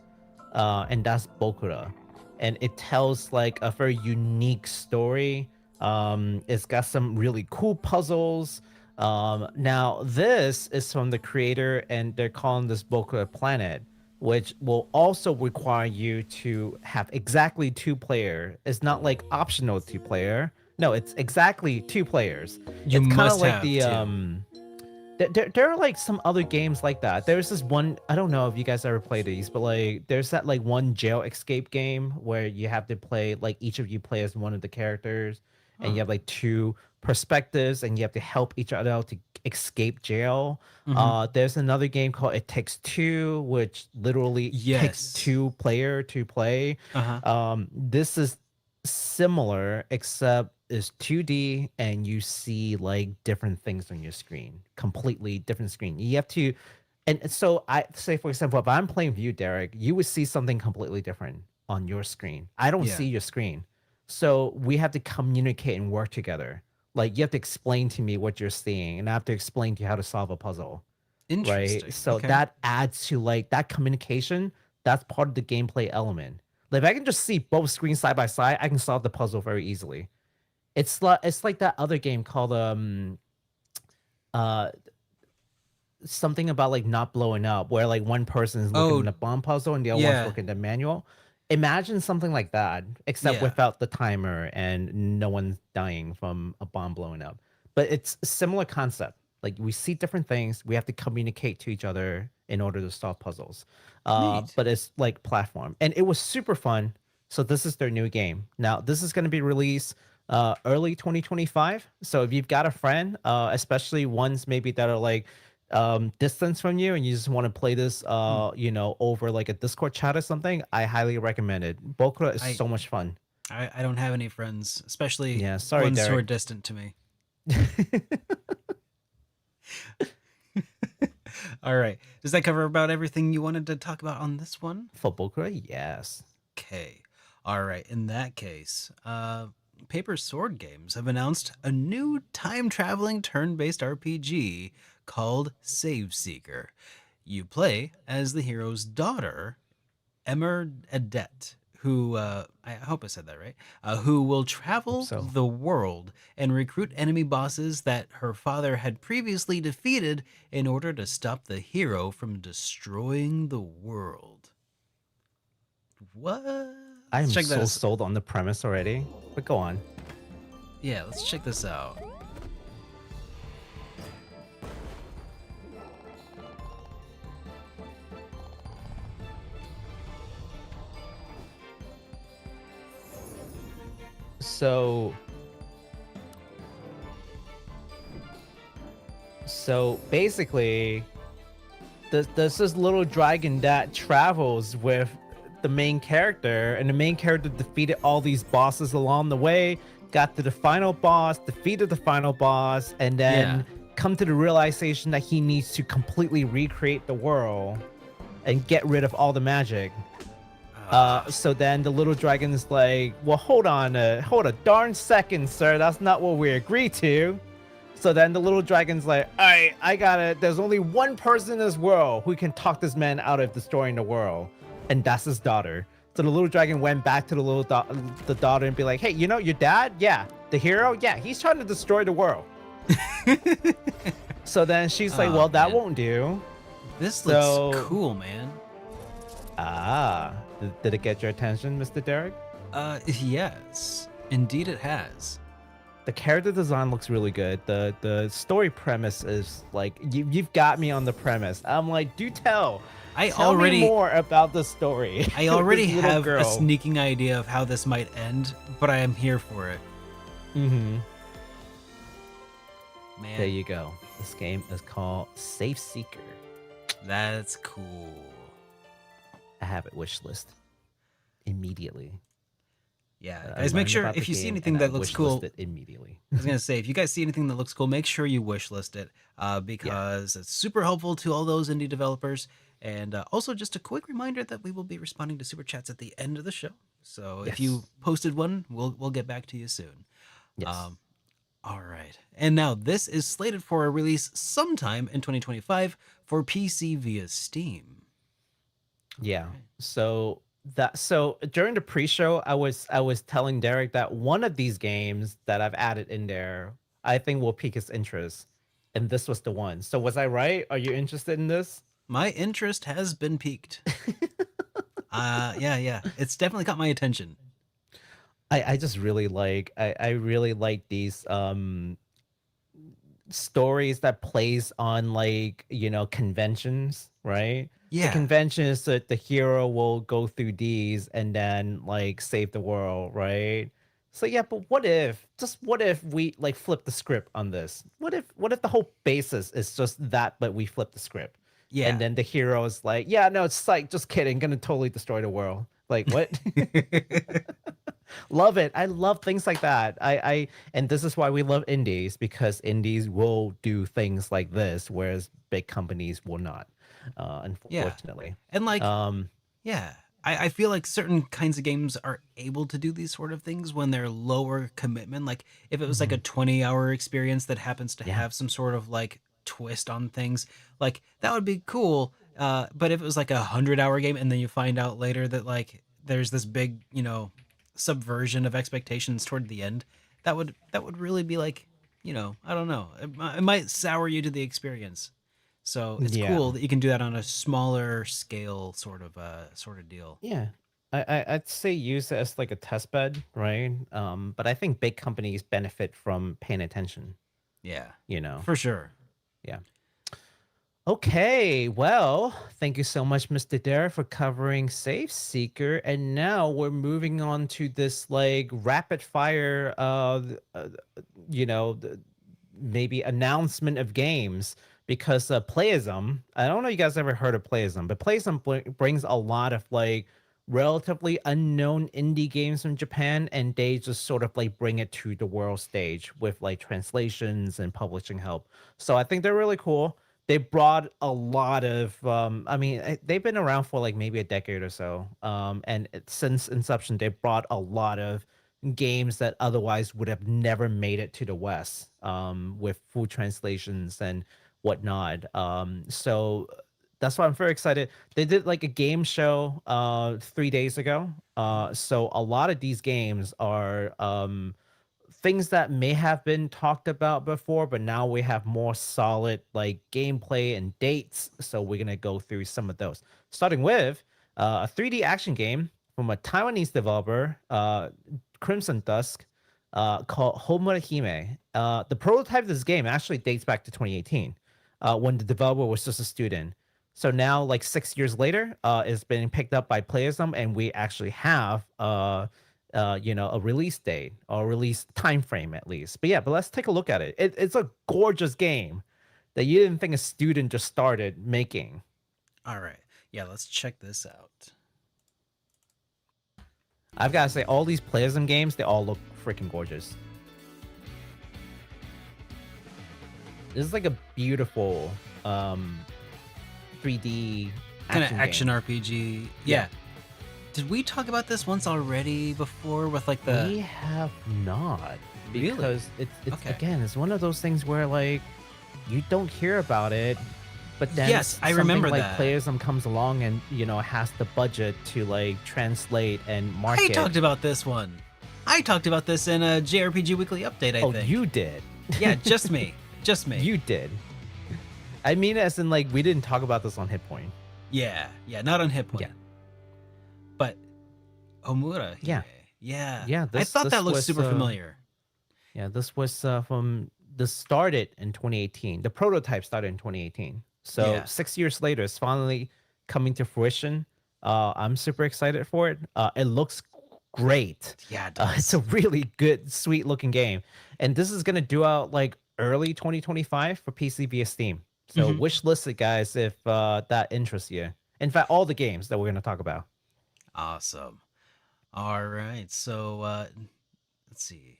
and that's BOKURA, and it tells like a very unique story. It's got some really cool puzzles. Now this is from the creator, and they're calling this BOKURA Planet, which will also require you to have exactly 2-player. It's not like optional 2-player. No, it's exactly 2 players.
You
it's
must
like
have
there are like some other games like that. There's this one, I don't know if you guys ever played these, but like there's that like one jail escape game where you have to play, like each of you play as one of the characters, and you have like 2 perspectives, and you have to help each other out to escape jail. There's another game called It Takes Two, which literally takes 2 player to play. This is similar, except is 2D, and you see like different things on your screen, completely different screen. You have to, and so I say, for example, if I'm playing with you, Derek, you would see something completely different on your screen. I don't see your screen. So we have to communicate and work together. Like you have to explain to me what you're seeing, and I have to explain to you how to solve a puzzle.
Interesting.
Right? So that adds to like that communication. That's part of the gameplay element. Like if I can just see both screens side by side, I can solve the puzzle very easily. It's like that other game called something about like not blowing up, where like one person is looking at a bomb puzzle and the other one's looking at the manual. Imagine something like that, except without the timer and no one's dying from a bomb blowing up. But it's a similar concept. Like we see different things. We have to communicate to each other in order to solve puzzles.
Neat.
But it's like platform, and it was super fun. So this is their new game. Now this is going to be released early 2025. So if you've got a friend, especially ones maybe that are like distance from you, and you just want to play this, over like a Discord chat or something, I highly recommend it. Bokura is
I
so much fun.
I don't have any friends, especially
Yeah, sorry,
ones who are
Derek.
distant to me. All right. Does that cover about everything you wanted to talk about on this one?
For Bokura, yes.
Okay. All right. In that case, Paper Sword Games have announced a new time-traveling turn-based RPG called Saveseeker. You play as the hero's daughter, Emer Adet, who I hope I said that right, who will
Hope
travel
so.
the world and recruit enemy bosses that her father had previously defeated in order to stop the hero from destroying the world. What?
I
Let's
am
check
so
this.
sold on the premise already. But go on.
Yeah, let's check this out.
So basically, there's this little dragon that travels with the main character, and the main character defeated all these bosses along the way, got to the final boss, defeated the final boss, and then come to the realization that he needs to completely recreate the world and get rid of all the magic. So then the little dragon's like, well, hold a darn second, sir. That's not what we agreed to. So then the little dragon's like, all right, I got it. There's only one person in this world who can talk this man out of destroying the world, and that's his daughter. So the little dragon went back to the daughter and be like, hey, your dad? Yeah. The hero? Yeah. He's trying to destroy the world. So then she's like, well, that won't do.
This looks cool, man.
Did it get your attention, Mr. Derek?
Yes. Indeed it has.
The character design looks really good. The story premise is like, you've got me on the premise. I'm like, do tell. Tell me more about the story.
I already have a sneaking idea of how this might end, but I am here for it.
Mm-hmm.
Man.
There you go. This game is called Saveseeker.
That's cool.
I have it wishlist immediately.
Yeah, guys, make sure if you see anything that looks cool,
it immediately.
I was gonna say, if you guys see anything that looks cool, make sure you wishlist it because it's super helpful to all those indie developers. And also, just a quick reminder that we will be responding to super chats at the end of the show. So if you posted one, we'll get back to you soon.
Yes.
All right, and now this is slated for a release sometime in 2025 for PC via Steam.
Yeah. So during the pre-show, I was telling Derek that one of these games that I've added in there, I think will pique his interest, and this was the one. So was I right? Are you interested in this?
My interest has been piqued. Yeah, it's definitely caught my attention.
I just really I really like these stories that plays on conventions, right?
Yeah.
The convention is that the hero will go through these and then save the world, right? So yeah, but what if we flip the script on this? What if the whole basis is just that, but we flip the script?
Yeah.
And then the hero is like, yeah, no, it's just kidding, gonna totally destroy the world. Like what? Love it. I love things like that. And this is why we love indies, because indies will do things like this, whereas big companies will not. Unfortunately.
Yeah. And I feel like certain kinds of games are able to do these sort of things when they're lower commitment. Like if it was like a 20-hour experience that happens to have some sort of twist on things, that would be cool. But if it was like 100-hour game and then you find out later that there's this big, subversion of expectations toward the end, that would really be I don't know. It might sour you to the experience. So it's cool that you can do that on a smaller scale sort of deal.
Yeah. I'd say use it as a test bed, right? But I think big companies benefit from paying attention.
Yeah.
You know.
For sure.
Yeah. Okay, well, thank you so much, Mr. Dare, for covering Saveseeker, and now we're moving on to this like rapid fire, you know, maybe announcement of games because Playism. I don't know if you guys ever heard of Playism, but Playism brings a lot of like relatively unknown indie games from Japan, and they just sort of like bring it to the world stage with like translations and publishing help. So I think they're really cool. They brought a lot of I mean they've been around for like maybe a decade or so, and since inception they brought a lot of games that otherwise would have never made it to the west, with full translations and whatnot. So that's why I'm very excited. They did like a game show 3 days ago, so a lot of these games are things that may have been talked about before, but now we have more solid like gameplay and dates. So we're gonna go through some of those, starting with a 3D action game from a Taiwanese developer, Crimson Dusk, called Homura Hime. The prototype of this game actually dates back to 2018, when the developer was just a student. So now, like 6 years later, it's been picked up by Playism, and we actually have a release date or release time frame at least. But yeah, but let's take a look at it. It's a gorgeous game that you didn't think a student just started making.
All right. Yeah, let's check this out.
I've got to say, all these Playism games, they all look freaking gorgeous. This is like a beautiful 3D
Kind of action
game.
RPG. Yeah. Did we talk about this once already before with like the...
We have not.
Really?
Because it's
Okay.
again, it's one of those things where like you don't hear about it, but then
Yes, I remember
like
that.
Playism comes along and has the budget to like translate and market.
I talked about this one. I talked about this in a JRPG Weekly Update, I
Oh,
think.
you did.
Yeah, just me. Just me.
You did. I mean, as in like we didn't talk about this on HitPoint.
Yeah, not on HitPoint.
Yeah.
But Homura.
Yeah.
Yeah.
Yeah,
I thought
this
that looked
was,
super familiar.
Yeah, this was from this started in 2018. The prototype started in 2018. So
Yeah.
6 years later, it's finally coming to fruition. I'm super excited for it. It looks great.
Yeah, it does.
It's a really good, sweet looking game, and this is gonna do out like early 2025 for PC via Steam. So wish list it, guys, if that interests you. In fact, all the games that we're gonna talk about.
Awesome. All right. So let's see.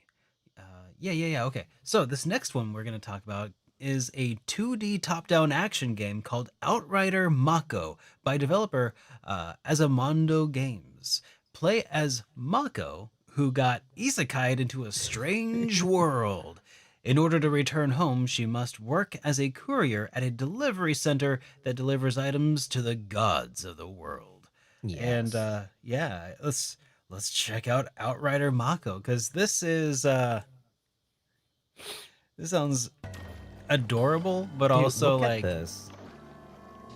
Yeah. Okay. So this next one we're going to talk about is a 2D top-down action game called Outrider Mako by developer Azamondo Games. Play as Mako, who got isekai'd into a strange world. In order to return home, she must work as a courier at a delivery center that delivers items to the gods of the world.
Yes.
And yeah, let's check out Outrider Mako, because this is this sounds adorable, but
Dude,
also
look at
like
this.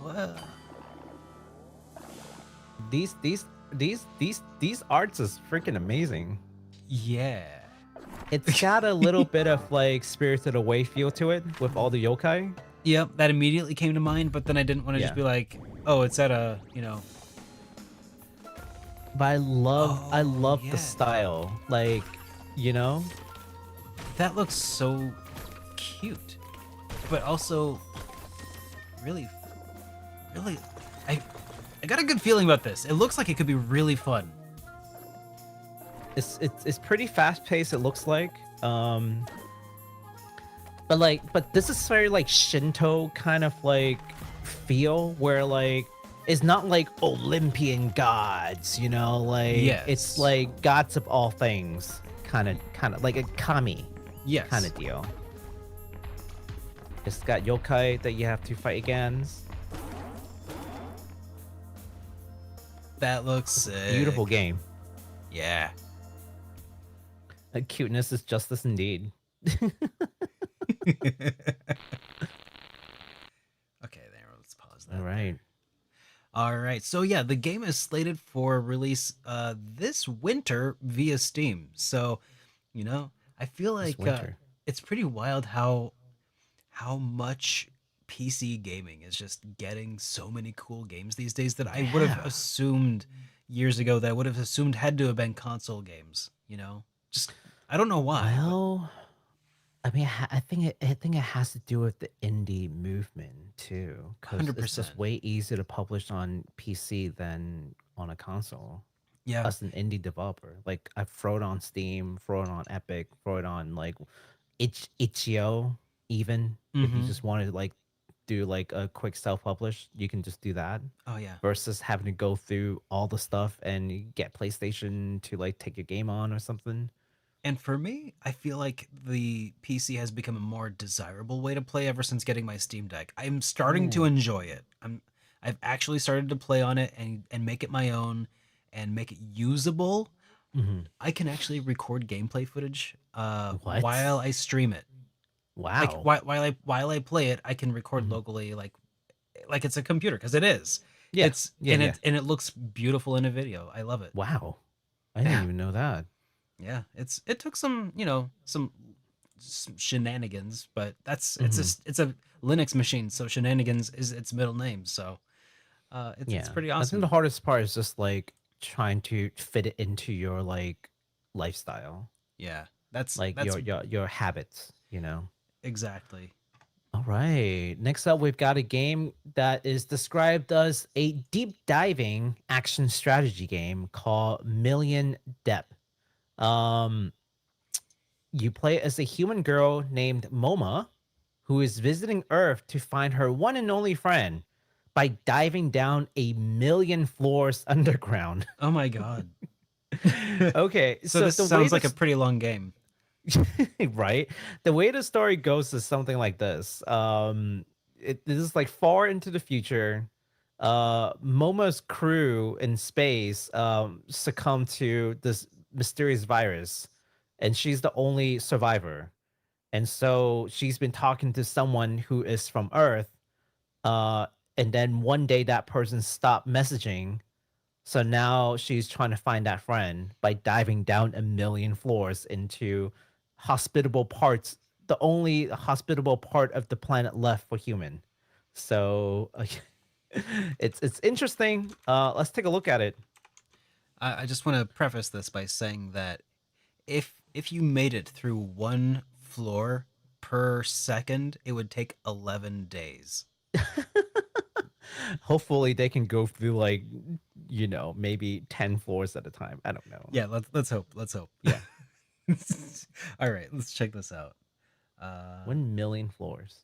what?
These arts is freaking amazing.
Yeah.
It's got a little bit of like Spirited Away feel to it with all the yokai.
Yep, that immediately came to mind, but then I didn't want to just be like, oh, it's at a,
But I love
yeah.
the style. Like,
that looks so cute, but also really I got a good feeling about this. It looks like it could be really fun.
it's pretty fast paced, it looks like. But this is very like Shinto kind of like feel, where like it's not like Olympian gods, like
Yes.
it's like gods of all things, kind of like a kami
Yes.
kind of deal. It's got yokai that you have to fight against.
That looks sick.
Beautiful game.
Yeah.
Cuteness is justice indeed.
Okay, there. Let's pause that.
All right.
All right. So yeah, the game is slated for release this winter via Steam. So, I feel like
winter.
it's pretty wild how much PC gaming is just getting so many cool games these days that I would have assumed years ago that I would have assumed had to have been console games, you know? Just I don't know why.
Well, I mean, I think it has to do with the indie movement too,
But
because it's
100%.
just way easier to publish on PC than on a console.
Yeah.
As an indie developer, like I throw it on Steam, throw it on Epic, throw it on like itch.io. Even if you
Mhm.
just wanted to like do like a quick self-publish, you can just do that
Oh yeah.
versus having to go through all the stuff and you get PlayStation to like take your game on or something.
And for me, I feel like the PC has become a more desirable way to play ever since getting my Steam Deck. I'm starting to
Ooh.
enjoy it. I've actually started to play on it and make it my own and make it usable.
Mhm.
I can actually record gameplay footage
What?
while I stream it. Like
Wow.
while I play it, I can record
Mhm.
locally like it's a computer because it is.
Yeah.
It's
Yeah. Yeah.
and it looks beautiful in a video. I love it.
Wow. I didn't
Yeah.
even know that.
Yeah, it took some, some shenanigans, but
Mhm.
it's a Linux machine, so shenanigans is its middle name. So it's
Yeah.
pretty
I think the
awesome.
hardest part is just like trying to fit it into your like lifestyle,
Yeah,
like
that's
your habits, you know.
exactly.
All right. Next up, we've got a game that is described as a deep diving action strategy game called Million Depth. Um, you play as a human girl named Moma, who is visiting Earth to find her one and only friend by diving down 1,000,000 floors underground.
Oh my god.
Okay,
So
so
this
the way
sounds like a
this
pretty long game.
right, the way the story goes is something like this. This is like far into the future. Moma's crew in space succumb to this mysterious virus, and she's the only survivor. And so she's been talking to someone who is from Earth. Uh, and then one day that person stopped messaging. So now she's trying to find that friend by diving down 1,000,000 floors into hospitable parts, the only hospitable part of the planet left for human. So it's interesting. Let's take a look at it.
I just want to preface this by saying that if you made it through one floor per second, it would take 11 days.
Hopefully they can go through like maybe 10 floors at a time. I don't know.
Yeah, let's hope. Let's hope.
Yeah.
All right, let's check this out.
1,000,000 floors.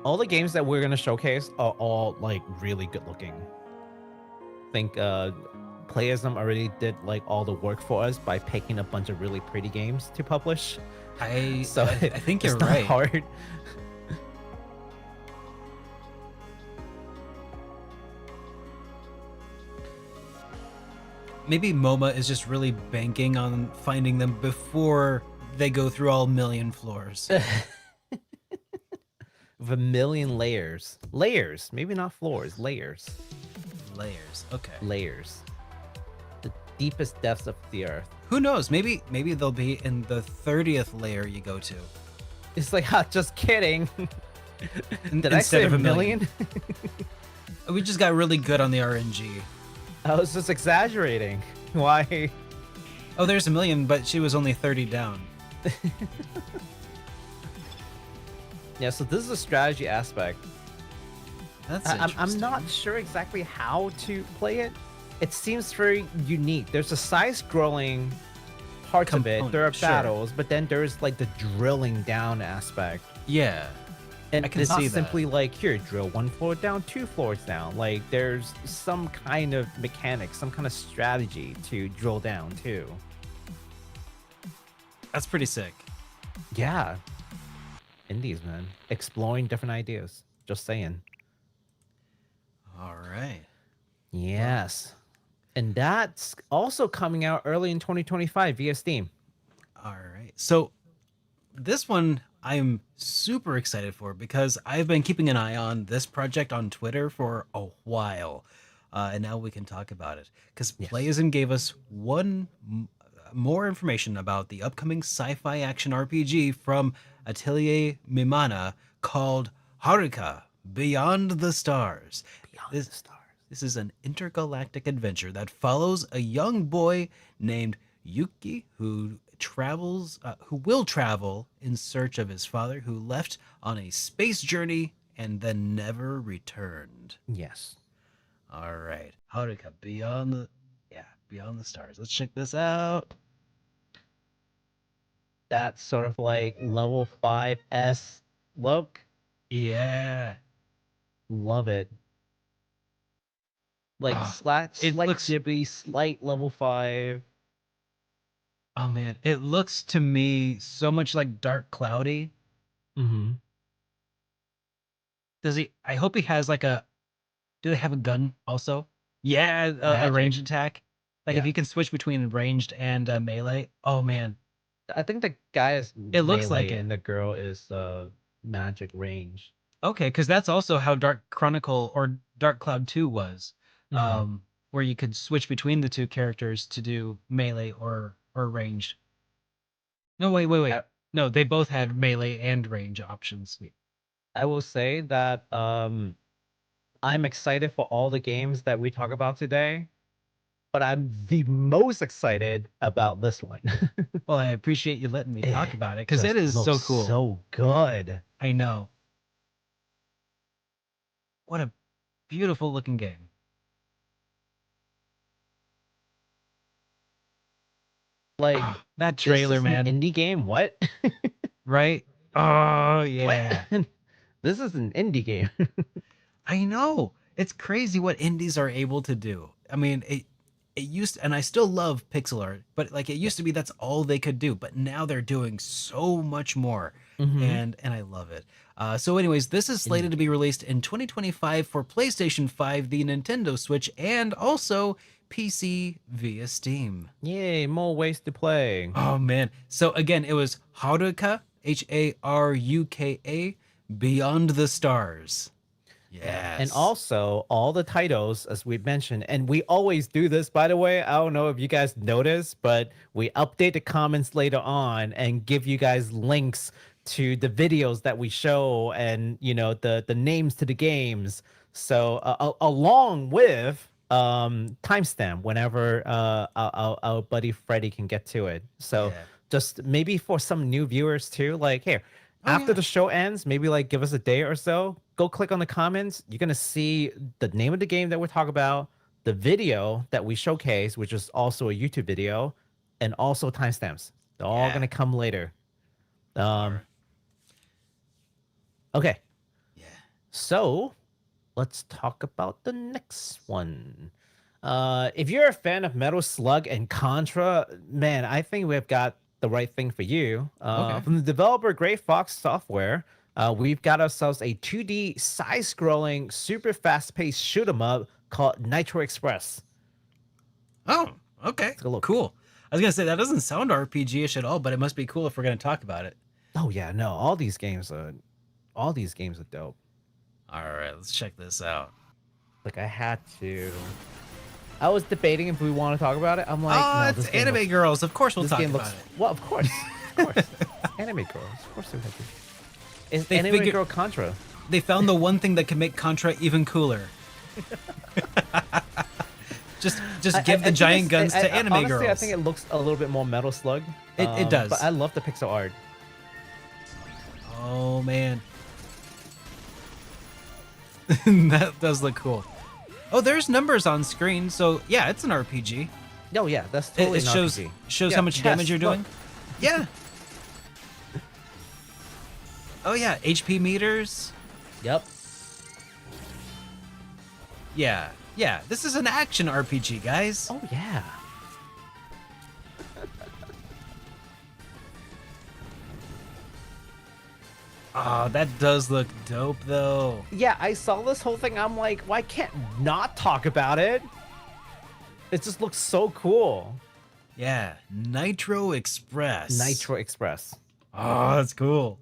All the games that we're gonna showcase are all like really good looking. I think Playism already did like all the work for us by picking a bunch of really pretty games to publish.
I
So
I think
it's
you're
not
right.
hard.
Maybe MoMA is just really banking on finding them before they go through all million floors.
With 1,000,000 layers. Layers, maybe not floors, layers.
Layers. Okay.
Layers. The deepest depths of the earth.
Who knows? Maybe they'll be in the 30th layer you go to.
It's like, just kidding. Did I
Instead
say
of
a
a million.
million?
We just got really good on the RNG.
I was just exaggerating. Why?
Oh, there's a million, but she was only 30 down.
Yeah, so this is a strategy aspect.
That's
I'm
interesting.
not sure exactly how to play it. It seems very unique. There's a side-scrolling parts of it. There are
Component, sure.
battles, but then there's like the drilling down aspect.
Yeah.
And
I can
it's not
see that.
simply like, here, drill 1 floor down, 2 floors down. Like, there's some kind of mechanic, some kind of strategy to drill down, too.
That's pretty sick.
Yeah. Indies, man. Exploring different ideas. Just saying.
All right.
Yes. And that's also coming out early in 2025 via Steam.
All right. So this one I'm super excited for because I've been keeping an eye on this project on Twitter for a while. And now we can talk about it because
Yes.
Playism gave us one more information about the upcoming sci-fi action RPG from Atelier Mimana called Haruka Beyond the Stars.
Beyond the Stars.
This is an intergalactic adventure that follows a young boy named Yuki who will travel in search of his father who left on a space journey and then never returned.
Yes.
All right. Haruka Beyond the Stars. Let's check this out.
That's sort of like level 5S look.
Yeah.
Love it. Like
it looks
Jibby, slight level 5.
Oh man, it looks to me so much like Dark Cloudy.
Mm-hmm.
I hope he has like do they have a gun also? Yeah, a ranged attack. Like if you can switch between ranged and melee. Oh man.
I think the guy is
It looks
melee
like it.
and the girl is magic range.
Okay, because that's also how Dark Chronicle or Dark Cloud 2 was. Where you could switch between the two characters to do melee or ranged. No, wait. No, they both had melee and range options.
I will say that I'm excited for all the games that we talk about today, but I'm the most excited about this one.
Well, I appreciate you letting me talk about it because it is so cool.
So good.
I know. What a beautiful looking game.
Like
that trailer, man.
An indie game? What?
Right? Oh yeah.
What? This is an indie game.
I know. It's crazy what indies are able to do. I mean, it used to, and I still love pixel art, but like it used to be that's all they could do, but now they're doing so much more. And I love it. So anyways, this is slated to be released in 2025 for PlayStation 5, the Nintendo Switch, and also PC via Steam.
Yay, more ways to play.
Oh man. So again, it was Haruka, Haruka, Beyond the Stars. Yes.
And also all the titles, as we mentioned, and we always do this, by the way. I don't know if you guys notice, but we update the comments later on and give you guys links to the videos that we show and, you know, the names to the games. So along with timestamp whenever our buddy Freddie can get to it. So just maybe for some new viewers too, like here, after the show ends, maybe like give us a day or so, go click on the comments. You're going to see the name of the game that we're talking about, the video that we showcase, which is also a YouTube video, and also timestamps. They're all going to come later. Okay.
Yeah.
So let's talk about the next one. If you're a fan of Metal Slug and Contra, man, I think we've got the right thing for you. From the developer Gray Fox Software, we've got ourselves a 2D side-scrolling, super fast-paced shoot-'em-up called Nitro Express.
Oh, okay. Cool. I was gonna say that doesn't sound RPG-ish at all, but it must be cool if we're gonna talk about it.
Oh yeah, no, all these games are dope.
All right, let's check this out.
Like I was debating if we want to talk about it. I'm like,
no, it's Anime Girls. Of course we'll talk about it.
Well, of course. Anime Girls. Of course we have to. It's Anime Girl Contra.
They found the one thing that can make Contra even cooler. just give the giant guns to Anime
honestly,
Girls.
I think it looks a little bit more Metal Slug.
It does.
But I love the pixel art.
Oh, man. That does look cool. Oh, there's numbers on screen, so yeah, it's an RPG.
Oh yeah, that's totally
it
an
shows
RPG.
how much damage you're doing.
Look.
Yeah. Oh yeah, HP meters.
Yep.
Yeah. This is an action RPG, guys.
Oh yeah.
Oh, that does look dope, though.
Yeah, I saw this whole thing. I'm like, why can't not talk about it? It just looks so cool.
Yeah, Nitro Express.
Nitro Express.
Oh, that's cool.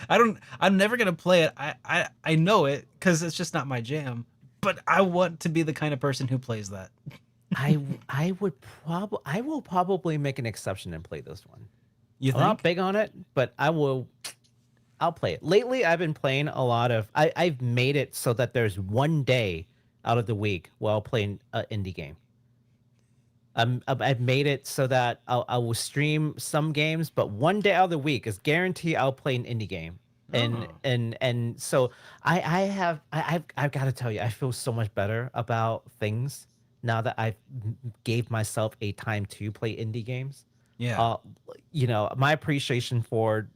I'm never gonna play it. I know it because it's just not my jam. But I want to be the kind of person who plays that.
I will probably make an exception and play this one.
You
I'm not
think?
big on it, but I'll play it. Lately, I've been playing a lot of. I've made it so that there's one day out of the week while playing an indie game. I've made it so that I will stream some games, but one day out of the week is guarantee I'll play an indie game. And
Oh.
and so I've got to tell you, I feel so much better about things now that I've gave myself a time to play indie games.
Yeah.
uh my appreciation for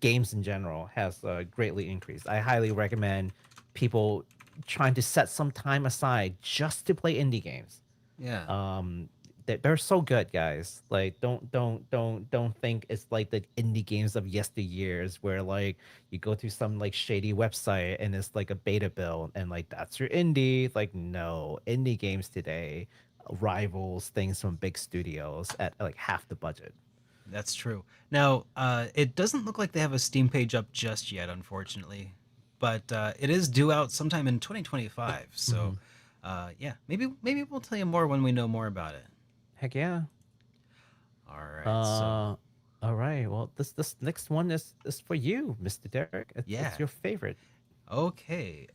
games in general has greatly increased. I highly recommend people trying to set some time aside just to play indie games.
Yeah.
They're so good, guys. Like, don't think it's like the indie games of yesteryears where like you go through some like shady website and it's like a beta build and like that's your indie. Like, no, indie games today rivals things from big studios at like half the budget.
That's true. Now, it doesn't look like they have a Steam page up just yet, unfortunately, but it is due out sometime in 2025. So, yeah, maybe we'll tell you more when we know more about it.
Heck yeah.
All right. So,
All right. Well, this next one is for you, Mr. Derek.
Yeah.
It's your favorite.
okay.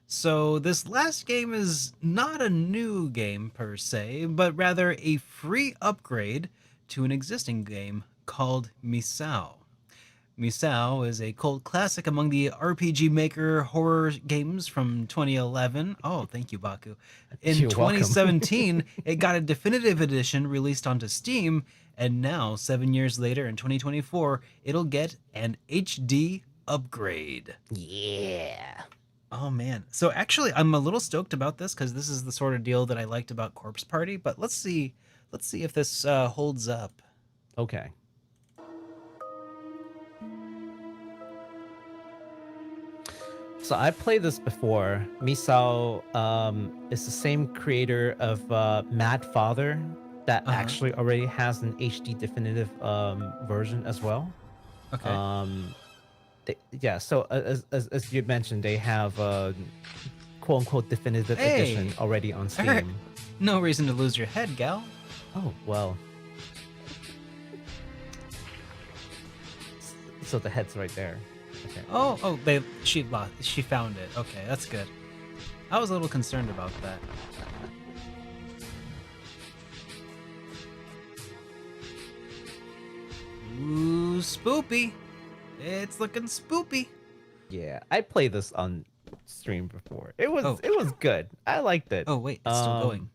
So this last game is not a new game per se, but rather a free upgrade to an existing game called Misao. Misao is a cult classic among the RPG Maker horror games from 2011. Oh, thank you, Baku. In
You're welcome.
2017, it got a definitive edition released onto Steam, and now, 7 years later in 2024, it'll get an HD upgrade.
Yeah.
Oh man. So actually I'm a little stoked about this because this is the sort of deal that I liked about Corpse Party, but let's see if this holds up.
Okay. So I played this before. Misao is the same creator of Mad Father that actually already has an HD definitive version as well.
Okay.
Yeah, so as you mentioned, they have quote unquote definitive
Hey!
edition already on
I heard-
Steam.
No reason to lose your head, gal.
Oh, well. So the head's right there. Okay.
Oh, she found it. Okay, that's good. I was a little concerned about that. Ooh, spoopy. It's looking spoopy.
Yeah, I played this on stream before. It was
Oh.
it was good. I liked it.
Oh wait, it's still going.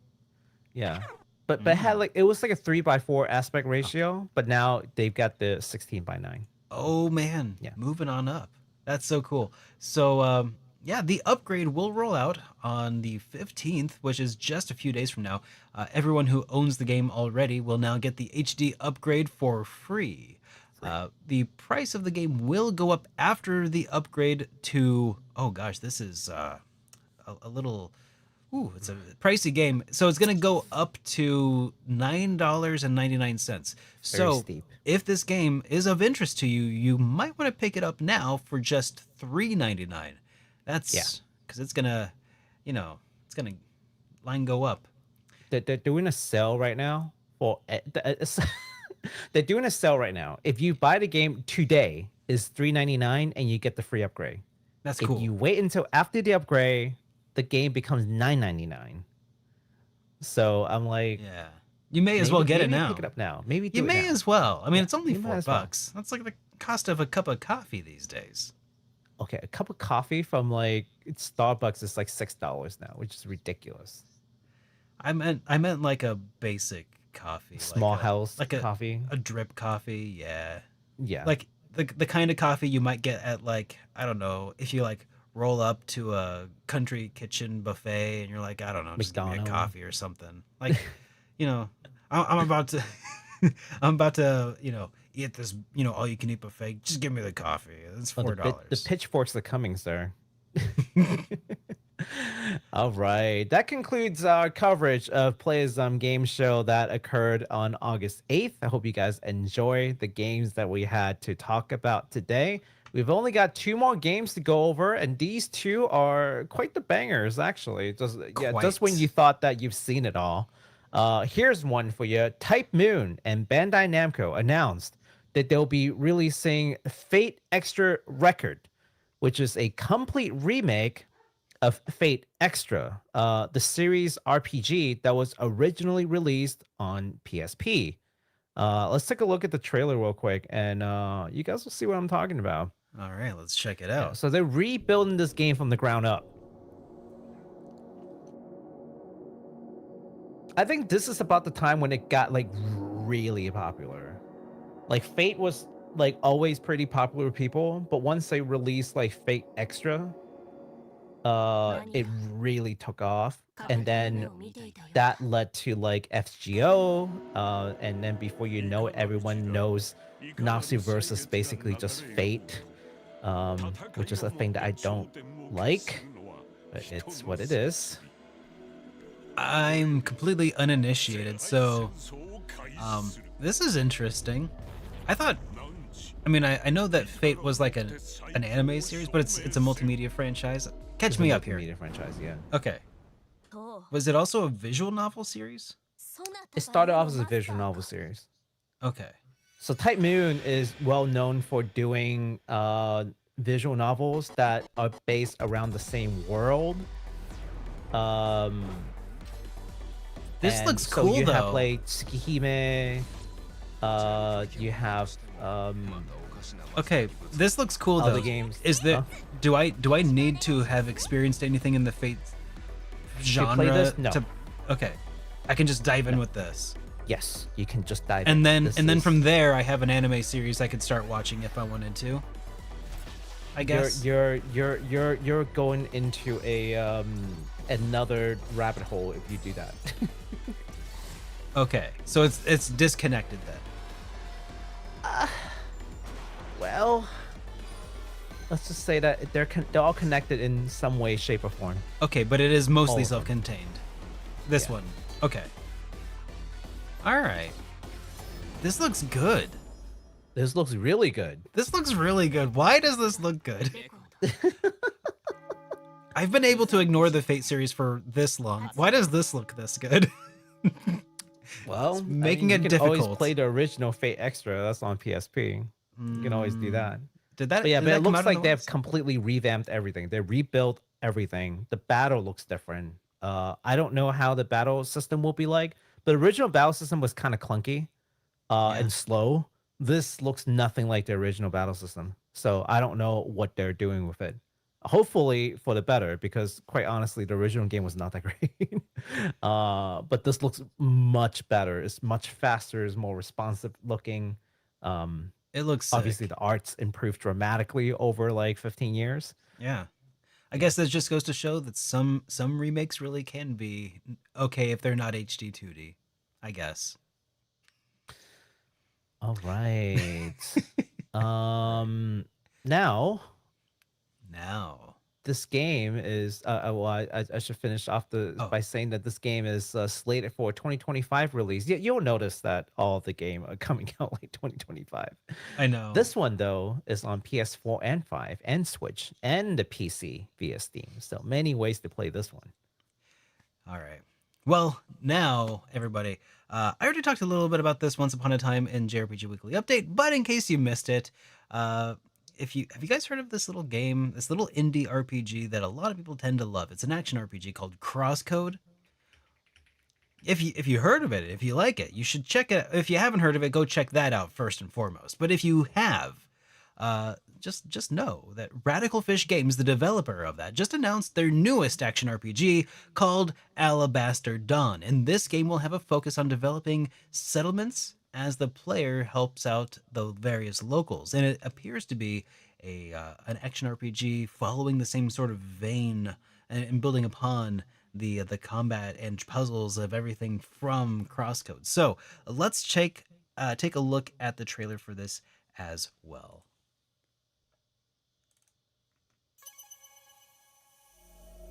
Yeah. But it had like it was like a 3:4 aspect ratio, but now they've got the 16:9.
Oh man,
Yeah.
moving on up. That's so cool. So yeah, the upgrade will roll out on the 15th, which is just a few days from now. Everyone who owns the game already will now get the HD upgrade for free. The price of the game will go up after the upgrade to, oh gosh, this is a little, ooh, it's a pricey game. So it's going to go up to $9.99. So
steep.
if this game is of interest to you, you might want to pick it up now for just $3.99. That's because it's going to, it's going to line go up.
They're doing a sale right now for they're doing a sale right now. If you buy the game today, is $3.99 and you get the free upgrade.
That's
If
cool.
you wait until after the upgrade, the game becomes $9.99. So I'm like,
Yeah. You may as well get it
maybe
now.
Pick it up now. Maybe do
You
it
may
now.
as well. I mean, it's only
you might
$4.
as well.
That's like the cost of a cup of coffee these days.
Okay, a cup of coffee from like Starbucks is like $6 now, which is ridiculous.
I meant like a basic coffee,
Small
like
house
like
coffee.
a drip coffee. Yeah,
Yeah.
like the kind of coffee you might get at, like, I don't know, if you like roll up to a country kitchen buffet and you're like, I don't know, just give me a
McDonald's.
coffee or something. Like, I'm about to I'm about to eat this all you can eat buffet. Just give me the coffee. It's
Oh,
$4.
the pitchforks are coming, sir. All right. That concludes our coverage of Playism Game Show that occurred on August 8th. I hope you guys enjoy the games that we had to talk about today. We've only got 2 more games to go over, and these 2 are quite the bangers, actually. Just when you thought that you've seen it all. Here's one for you. Type Moon and Bandai Namco announced that they'll be releasing Fate Extra Record, which is a complete remake of Fate Extra, the series RPG that was originally released on PSP. Let's take a look at the trailer real quick, and you guys will see what I'm talking about.
All right, let's check it out.
Yeah, so they're rebuilding this game from the ground up. I think this is about the time when it got like really popular. Like Fate was like always pretty popular with people, but once they released like Fate Extra, it really took off, and then that led to like FGO, and then before you know it, everyone knows Noxuverse is basically just Fate, which is a thing that I don't like, but it's what it is.
I'm completely uninitiated, so this is interesting. I mean, I know that Fate was like an anime series, but it's a multimedia franchise. Catch me up here.
Multimedia franchise, yeah.
Okay. Was it also a visual novel series?
It started off as a visual novel series.
Okay.
So Type Moon is well known for doing visual novels that are based around the same world.
This looks cool, though.
You have like Tsukihime. You have
Okay, this looks cool though.
Other games.
Is there? Do I need to have experienced anything in the Fate genre
play this? No.
Okay, I can just dive in with this.
Yes, you can just dive
and
in.
Then from there I have an anime series I could start watching if I wanted to. I guess
you're going into a another rabbit hole if you do that.
Okay, so it's disconnected then.
Well, let's just say that they're all connected in some way, shape, or form.
Okay, but it is mostly
All of them.
self-contained. This one. Okay. All right. This looks good.
This looks really good.
This looks really good. Why does this look good? I've been able to ignore the Fate series for this long. Why does this look this good?
Well,
making
you
it
can
difficult.
always play the original Fate Extra. That's on PSP. You can always do that.
Did that?
But yeah,
did
but
that
it
come
looks
out
like
in
they
the
have
last-
completely revamped everything. They rebuilt everything. The battle looks different. I don't know how the battle system will be like. The original battle system was kind of clunky and slow. This looks nothing like the original battle system. So I don't know what they're doing with it. Hopefully for the better, because quite honestly, the original game was not that great. But this looks much better. It's much faster. It's more responsive looking.
It looks
Obviously
sick.
the art's improved dramatically over like 15 years.
Yeah. I guess that just goes to show that some remakes really can be okay if they're not HD 2D. I guess.
All right. Now this game is well, I should finish off by saying that this game is slated for 2025 release. You'll notice that all of the game are coming out like 2025.
I know.
This one though is on PS4 and 5 and Switch and the PC via Steam. So many ways to play this one.
All right. Well, now everybody, I already talked a little bit about this once upon a time in JRPG Weekly Update, but in case you missed it, have you guys heard of this little game, this little indie RPG that a lot of people tend to love? It's an action RPG called Crosscode. If you heard of it, if you like it, you should check it. If you haven't heard of it, go check that out first and foremost. But if you have, just know that Radical Fish Games, the developer of that, just announced their newest action RPG called Alabaster Dawn. And this game will have a focus on developing settlements as the player helps out the various locals. And it appears to be an action RPG following the same sort of vein and building upon the combat and puzzles of everything from Crosscode. So let's take a look at the trailer for this as well.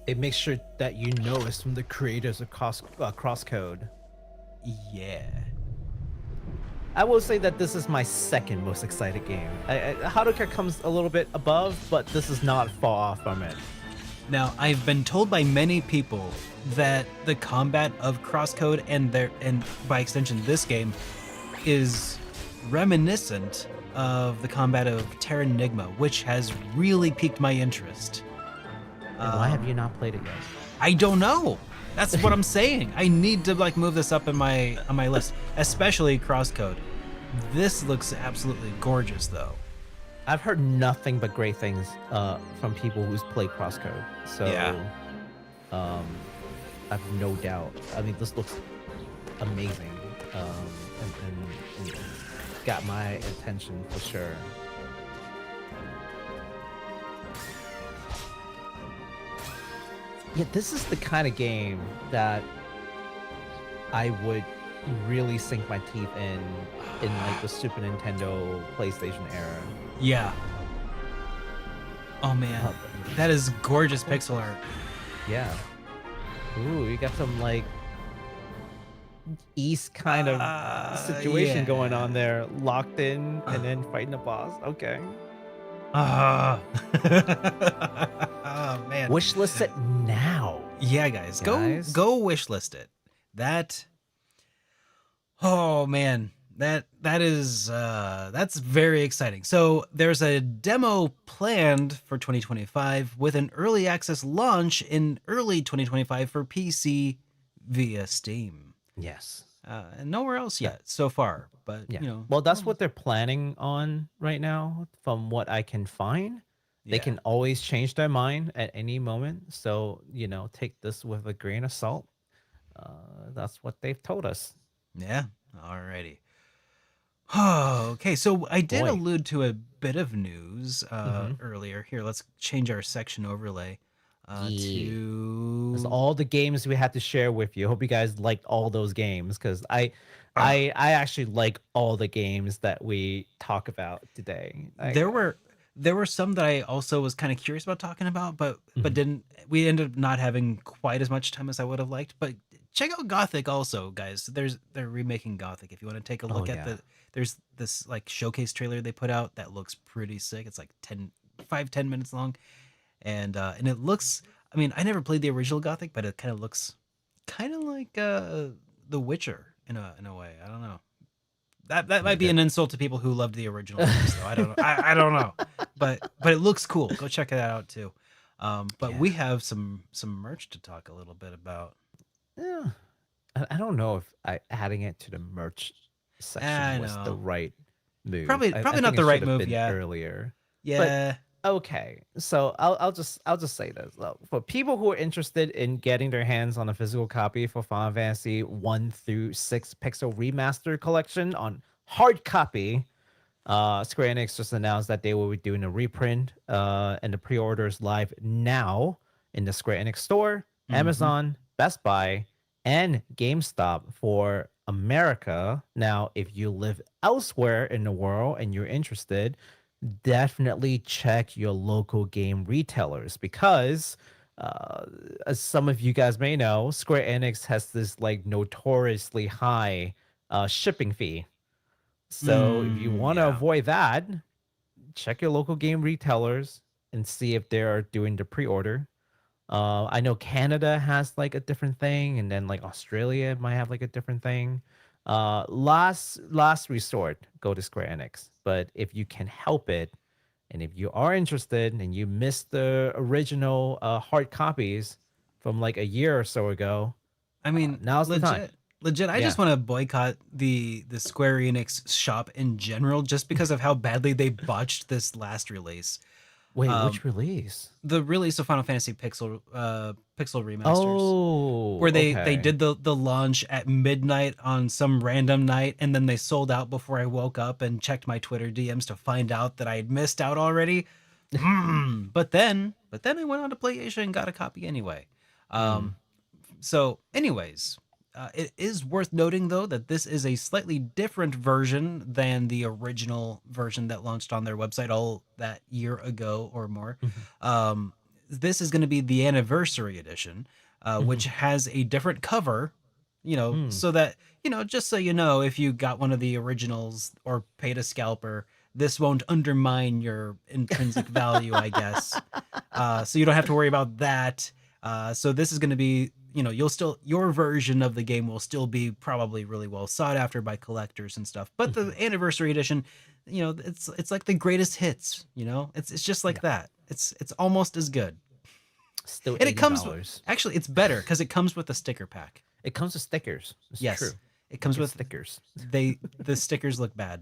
It makes sure that you know it's from the creators of Crosscode.
Yeah.
I will say that this is my second most excited game. Haruka comes a little bit above, but this is not far off from it.
Now, I've been told by many people that the combat of Crosscode and by extension this game is reminiscent of the combat of Terranigma, which has really piqued my interest.
And why have you not played it yet?
I don't know. That's what I'm saying. I need to like move this up in my on my list, especially Crosscode. This looks absolutely gorgeous, though.
I've heard nothing but great things from people who's played Crosscode. So,
Yeah.
I have no doubt. I mean, this looks amazing, and got my attention for sure. Yeah, this is the kind of game that I would really sink my teeth in like the Super Nintendo, PlayStation era.
Yeah. Oh man, that is gorgeous pixel art.
Yeah. Ooh, you got some like East kind of situation going on there, locked in and then fighting a boss. Okay.
Oh man.
Wishlist it now.
Yeah, guys. Go wishlist it. That. Oh man, that's very exciting. So there's a demo planned for 2025 with an early access launch in early 2025 for PC via Steam.
Yes.
And nowhere else yet so far, but
Yeah.
you know.
Well, that's what they're planning on right now, from what I can find. They can always change their mind at any moment. So, you know, take this with a grain of salt. That's what they've told us.
Yeah. Alrighty. Oh, okay. So I did allude to a bit of news earlier. Here, let's change our section overlay to
That's all the games we had to share with you. Hope you guys liked all those games, because I actually like all the games that we talk about today.
There were some that I also was kind of curious about talking about, but didn't. We ended up not having quite as much time as I would have liked. But check out Gothic also, guys. They're remaking Gothic. If you want to take a look at there's this like showcase trailer they put out that looks pretty sick. It's like 10 minutes long, and it looks. I mean, I never played the original Gothic, but it kind of looks kind of like The Witcher in a way. I don't know. That might be an insult to people who loved the original games, though. I don't know. I don't know, but it looks cool. Go check that out too. But we have some merch to talk a little bit about.
Yeah, I don't know if adding it to the merch section was the right move.
Probably
I
not
think
the
it
right
should have
move.
been
Yeah,
earlier.
yeah.
But, okay, so I'll just say this though. For people who are interested in getting their hands on a physical copy for Final Fantasy 1 through 6 Pixel Remaster Collection on hard copy, Square Enix just announced that they will be doing a reprint, and the pre-orders live now in the Square Enix store, Amazon, Best Buy, and GameStop for America. Now, if you live elsewhere in the world and you're interested, definitely check your local game retailers, because as some of you guys may know, Square Enix has this like notoriously high shipping fee. So if you want to avoid that, check your local game retailers and see if they're doing the pre-order. I know Canada has like a different thing, and then like Australia might have like a different thing. Last resort, go to Square Enix. But if you can help it, and if you are interested and you missed the original hard copies from like a year or so ago,
I mean,
now's the time.
Legit, I just want to boycott the Square Enix shop in general, just because of how badly they botched this last release.
Wait, which release?
The release of Final Fantasy Pixel Remasters.
Oh,
where they did the launch at midnight on some random night, and then they sold out before I woke up and checked my Twitter DMs to find out that I had missed out already. But then I went on to PlayStation and got a copy anyway. So, anyways. It is worth noting, though, that this is a slightly different version than the original version that launched on their website all that year ago or more. This is going to be the anniversary edition, which has a different cover so that, just so you know, if you got one of the originals or paid a scalper, this won't undermine your intrinsic value, I guess. So you don't have to worry about that. So this is going to be, your version of the game will still be probably really well sought after by collectors and stuff. But the anniversary edition, it's like the greatest hits. It's just like that. It's almost as good.
Still
And it comes
$80.
actually, it's better because it comes with a sticker pack.
It comes with stickers. It's
Yes,
true.
it comes with
stickers.
the stickers look bad.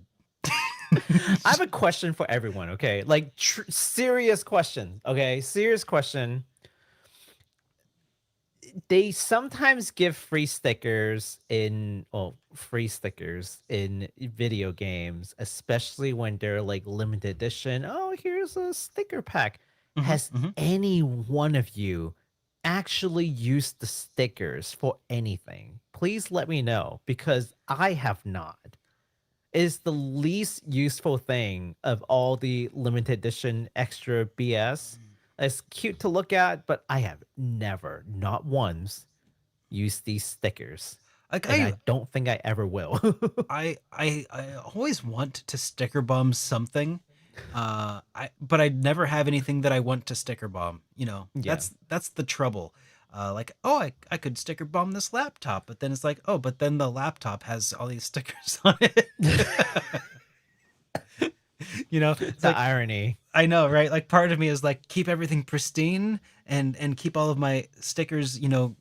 I have a question for everyone. Okay, like serious question. Okay, serious question. They sometimes give free stickers in video games, especially when they're like limited edition. Oh, here's a sticker pack. Has any one of you actually used the stickers for anything? Please let me know, because I have not. It is the least useful thing of all the limited edition extra BS. It's cute to look at, but I have never, not once, used these stickers.
Like
And I don't think I ever will.
I always want to sticker bomb something. But I never have anything that I want to sticker bomb.
Yeah.
That's the trouble. Like, I could sticker bomb this laptop, but then it's like, but then the laptop has all these stickers on it. It's
The
like,
irony.
I know, right? Like, part of me is like, keep everything pristine and keep all of my stickers,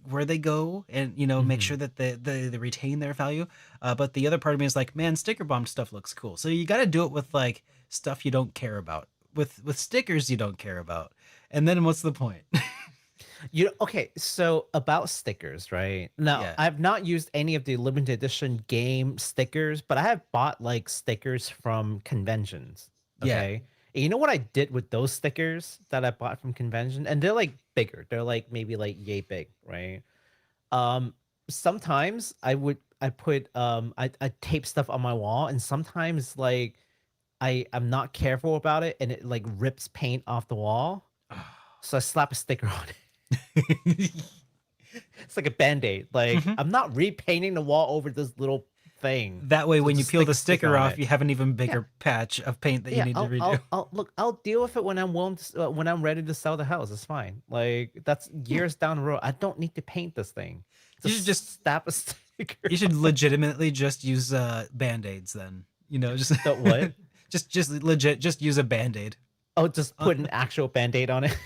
where they go, and make sure that they retain their value. But the other part of me is like, man, sticker bomb stuff looks cool. So you got to do it with like stuff you don't care about, with stickers you don't care about, and then what's the point?
Okay, so about stickers, right? Now,
Yeah.
I've not used any of the limited edition game stickers, but I have bought like stickers from conventions.
Yeah.
Okay. And you know what I did with those stickers that I bought from convention? And they're like bigger. They're like maybe like yay big, right? Sometimes I tape stuff on my wall, and sometimes like I'm not careful about it and it like rips paint off the wall. So I slap a sticker on it. It's like a band-aid. Like, I'm not repainting the wall over this little thing.
That way,
So
when you
just
peel
stick
the
a sticker
sticker
on
off,
it.
you have an even bigger patch of paint that you need to redo.
I'll deal with it when I'm willing to, when I'm ready to sell the house. It's fine. Like, that's years down the road. I don't need to paint this thing.
You should just
slap a sticker.
You should legitimately just use band-aids then. Just
The what?
just use a band-aid.
Oh, just put an actual band-aid on it.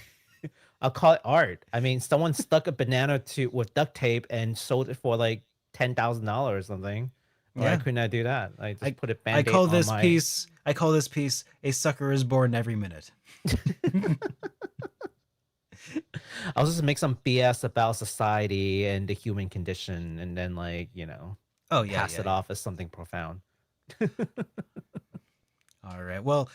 I'll call it art. I mean, someone stuck a banana with duct tape and sold it for like $10,000 or something. Why couldn't I do that? I just put a band-aid
I call
on
this
my...
piece "A Sucker Is Born Every Minute."
I'll just make some BS about society and the human condition, and then pass it off as something profound.
All right. Well,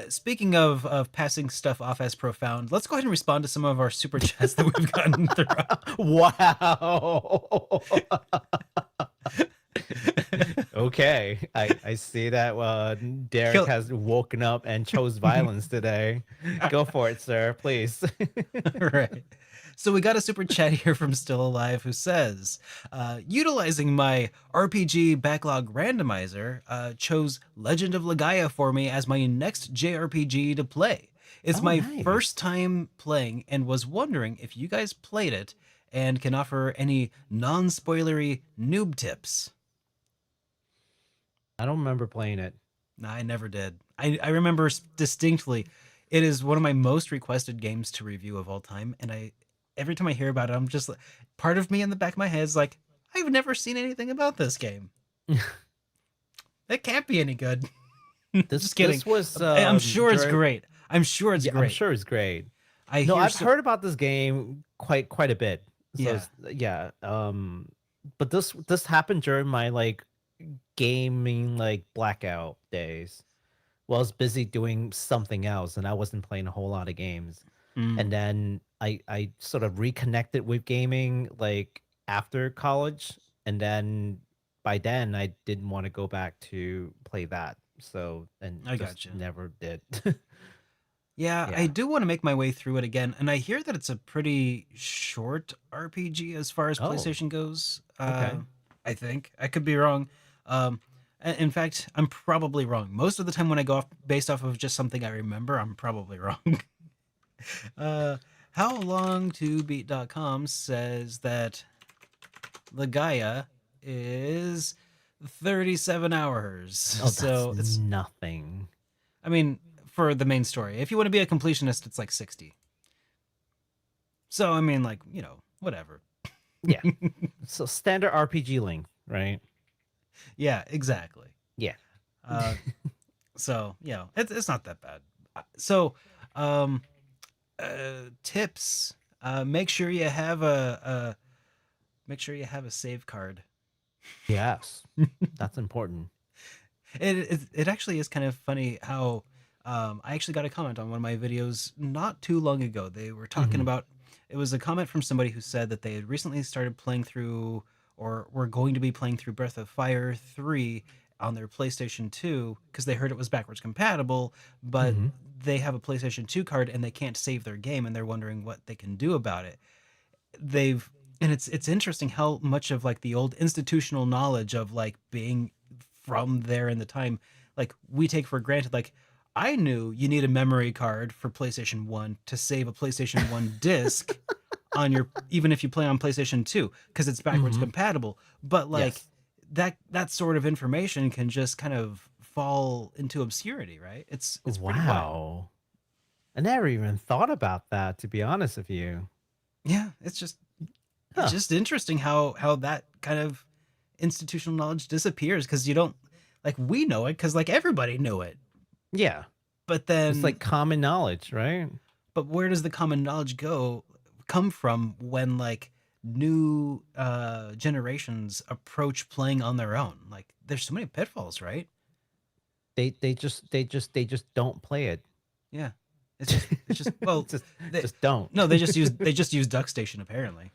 speaking of passing stuff off as profound, let's go ahead and respond to some of our super chats that we've gotten through.
Wow. Okay, I see that Derek has woken up and chose violence today. Go for it, sir, please.
Right. So we got a super chat here from Still Alive who says, utilizing my RPG backlog randomizer, chose Legend of Legaia for me as my next JRPG to play. It's my first time playing and was wondering if you guys played it and can offer any non-spoilery noob tips.
I don't remember playing it.
No, I never did. I remember distinctly, it is one of my most requested games to review of all time, and every time I hear about it, I'm just like, part of me in the back of my head is like, I've never seen anything about this game. It can't be any good. Just kidding.
This was,
I'm sure it's great. I'm sure it's great.
I'm sure it's great.
I've
heard about this game quite a bit. So but this happened during my gaming blackout days. Well, I was busy doing something else, and I wasn't playing a whole lot of games. And then I sort of reconnected with gaming after college, and then by then I didn't want to go back to play that. So I just never did.
Yeah, I
Yeah.
do want to make my way through it again, and I hear that it's a pretty short RPG as far as
Oh,
PlayStation goes.
okay.
I think I could be wrong. In fact, I'm probably wrong. Most of the time, when I go off based off of just something I remember, I'm probably wrong. uh, HowLongToBeat.com says that Legaia is 37 hours.
Oh, that's
So it's,
nothing.
I mean, for the main story. If you want to be a completionist, it's like 60. So, I mean, like, whatever.
Yeah. So standard RPG length, right?
Yeah, exactly.
Yeah.
Uh, so, it's not that bad. So, um, tips. Make sure you have a save card.
Yes. That's important.
It actually is kind of funny how I actually got a comment on one of my videos not too long ago. They were talking
Mhm.
about, it was a comment from somebody who said that they had recently started playing through, or were going to be playing through Breath of Fire 3 on their PlayStation 2 because they heard it was backwards compatible, but
Mhm.
they have a PlayStation 2 card and they can't save their game and they're wondering what they can do about it. They've and it's interesting how much of like the old institutional knowledge of like being from there in the time, like we take for granted. Like I knew you need a memory card for PlayStation 1 to save a PlayStation 1 disc on your, even if you play on PlayStation 2 because it's backwards
Mhm.
compatible. But like
Yes.
that sort of information can just kind of fall into obscurity, right? It's pretty wild.
Wow. I never even thought about that, to be honest with you.
Yeah, it's
Huh.
just interesting how that kind of institutional knowledge disappears because you don't, like, we know it because like everybody knew it,
Yeah.
but
It's like
then
common knowledge, right?
but where does the common knowledge come from when like new generations approach playing on their own? Like there's so many pitfalls, right?
They just don't play it.
Yeah, it's just well,
just
they,
just don't.
no, they just use DuckStation apparently.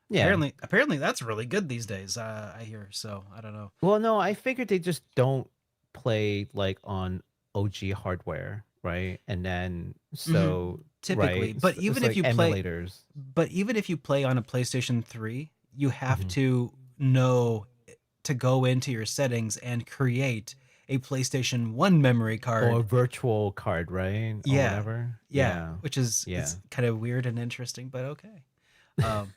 Yeah.
Apparently that's really good these days. I hear, so I don't know.
Well, no, I figured they just don't play like on OG hardware, right? And then
Mhm.
so
Typically,
right, it's like emulators.
but even if you play on a PlayStation 3, you have
Mhm.
to know to go into your settings and create a PlayStation 1 memory
Or a
card.
virtual card, right? Or
Yeah.
whatever.
Yeah,
Yeah.
which is
Yeah.
it's kind of weird and interesting, but okay. Um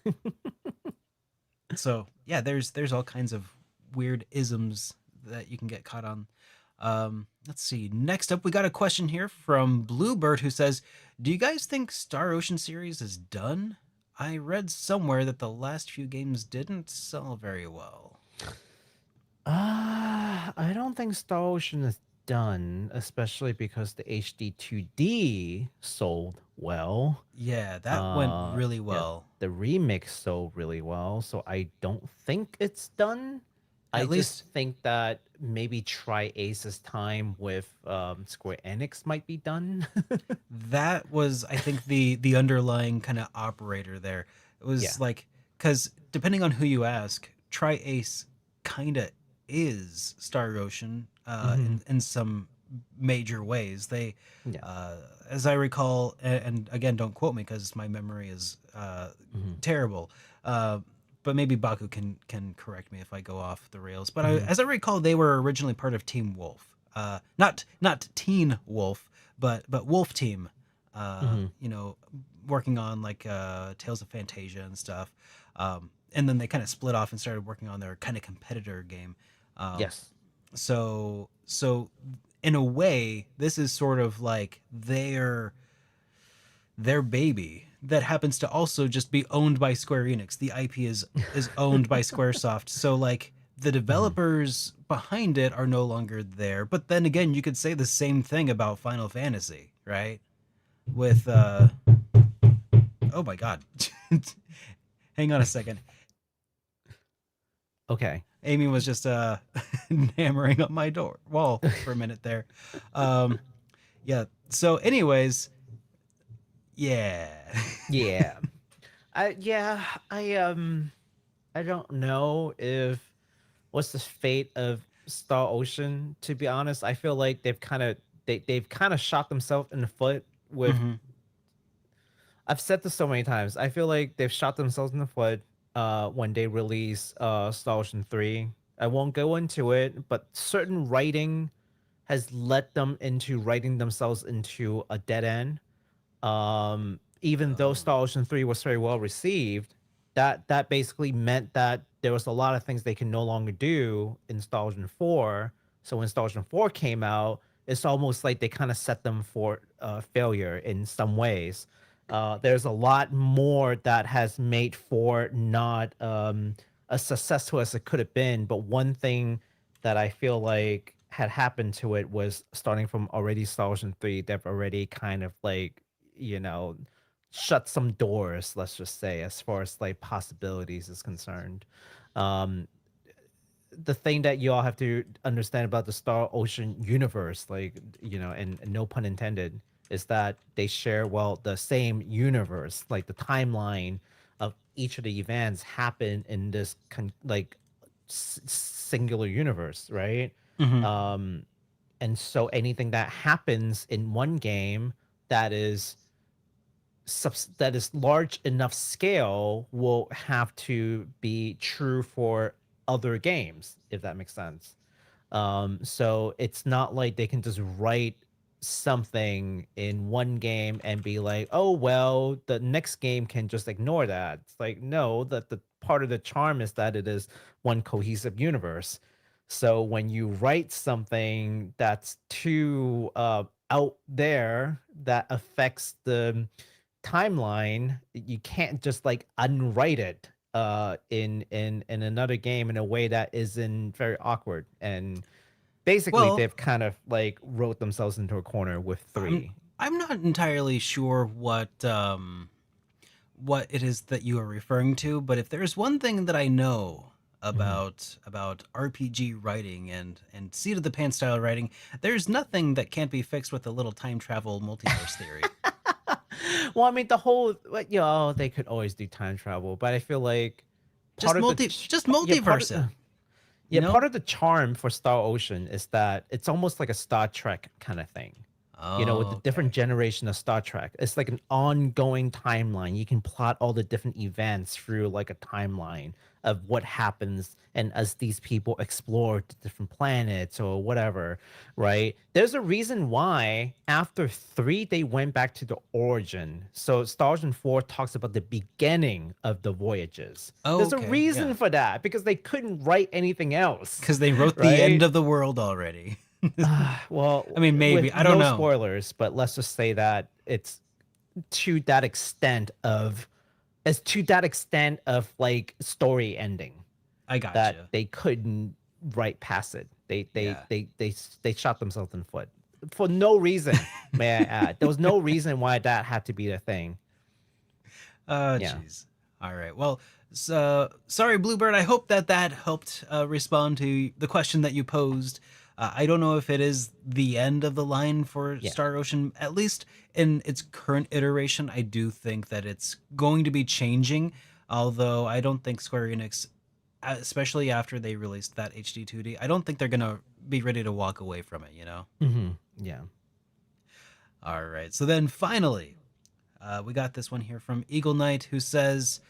so yeah, there's all kinds of weird isms that you can get caught on. Let's see. Next up, we got a question here from Bluebird who says, "Do you guys think Star Ocean series is done? I read somewhere that the last few games didn't sell very well."
I don't think Star Ocean is done, especially because the HD-2D sold well.
Yeah, that went really
Yeah,
well.
the remix sold really well, so I don't think it's done. I
At
just
least
think that maybe try Ace's time with Square Enix might be done.
that was, I think, the underlying kind of operator there. It
Yeah.
was like, because depending on who you ask, Tri Ace kind of is Star Ocean
Hmm.
in some major ways. They,
Yeah.
as I recall, and again, don't quote me because my memory is
Hmm.
terrible. But maybe Baku can correct me if I go off the rails. But
Hmm.
as I recall, they were originally part of Team Wolf. Not Teen Wolf, but Wolf Team.
Hmm.
Working on like Tales of Fantasia and stuff. And then they kind of split off and started working on their kind of competitor game. Um,
Yes.
so in a way, this is sort of like their baby that happens to also just be owned by Square Enix. The IP is owned by Squaresoft. So like the
Hmm.
developers behind it are no longer there. But then again, you could say the same thing about Final Fantasy, right? With oh my god. Hang on a second.
Okay.
Amy was just hammering up my door wall for a minute there. Um yeah. So anyways, yeah.
Yeah. Yeah, I don't know if what's the fate of Star Ocean, to be honest. I feel like they've kind of shot themselves in the foot with
Mhm.
I've said this so many times. I feel like they've shot themselves in the foot when they release Star Ocean 3. I won't go into it, but certain writing has led them into writing themselves into a dead end. Even though
Oh.
Star Ocean 3 was very well received, that basically meant that there was a lot of things they can no longer do in Star Ocean 4. So when Star Ocean 4 came out, it's almost like they kind of set them for failure in some ways. There's a lot more that has made 4 not as successful as it could have been, but one thing that I feel like had happened to it was starting from already Star Ocean 3, they've already kind of like, you know, shut some doors, let's just say, as far as like possibilities is concerned. Um, the thing that you all have to understand about the Star Ocean universe, like, you know, and no pun intended, is that they share, well, the same universe, like the timeline of each of the events happen in this singular universe, right?
Mhm.
Um, and so anything that happens in one game that is that is large enough scale will have to be true for other games, if that makes sense. So it's not like they can just write something in one game and be like, oh well, the next game can just ignore that. It's like, no, that the part of the charm is that it is one cohesive universe. So when you write something that's too out there that affects the timeline, you can't just like unwrite it in another game in a way that isn't very awkward. And basically
Well,
they've kind of like wrote themselves into a corner with
I'm
3.
I'm not entirely sure what it is that you are referring to, but if there's one thing that I know
Mhm.
about RPG writing and seat of the pants style writing, there's nothing that can't be fixed with a little time travel multiverse theory.
Well, I mean, the whole, like, you know, they could always do time travel, but I feel like part
Just
of the
just
yeah, part of
multiverse it, you
yeah,
know?
part of the charm for Star Ocean is that it's almost like a Star Trek kind of thing. You know, with the different
Okay.
generation of Star Trek, it's like an ongoing timeline. You can plot all the different events through like a timeline of what happens, and as these people explore the different planets or whatever, right? There's a reason why after 3 they went back to the origin. So Star Ocean 4 talks about the beginning of the voyages. There's a
Okay,
reason
yeah.
for that because they couldn't write anything else,
Because they wrote the end
right?
of the world already.
Well,
I mean, maybe.
with
I don't
no
know.
spoilers, but let's just say that it's to that extent of like story ending
I
that
gotcha.
they couldn't write past it.
Yeah.
They shot themselves in the foot for no reason. May I add, there was no reason why that had to be the thing. Yeah.
Jeez. All right. Well, so sorry, Bluebird. I hope that that helped respond to the question that you posed. I don't know if it is the end of the line for
Yeah.
Star Ocean, at least in its current iteration. I do think that it's going to be changing, although I don't think Square Enix, especially after they released that HD 2D, I don't think they're going to be ready to walk away from it, you know?
Yeah.
All right. So then finally, we got this one here from Eagle Knight who says,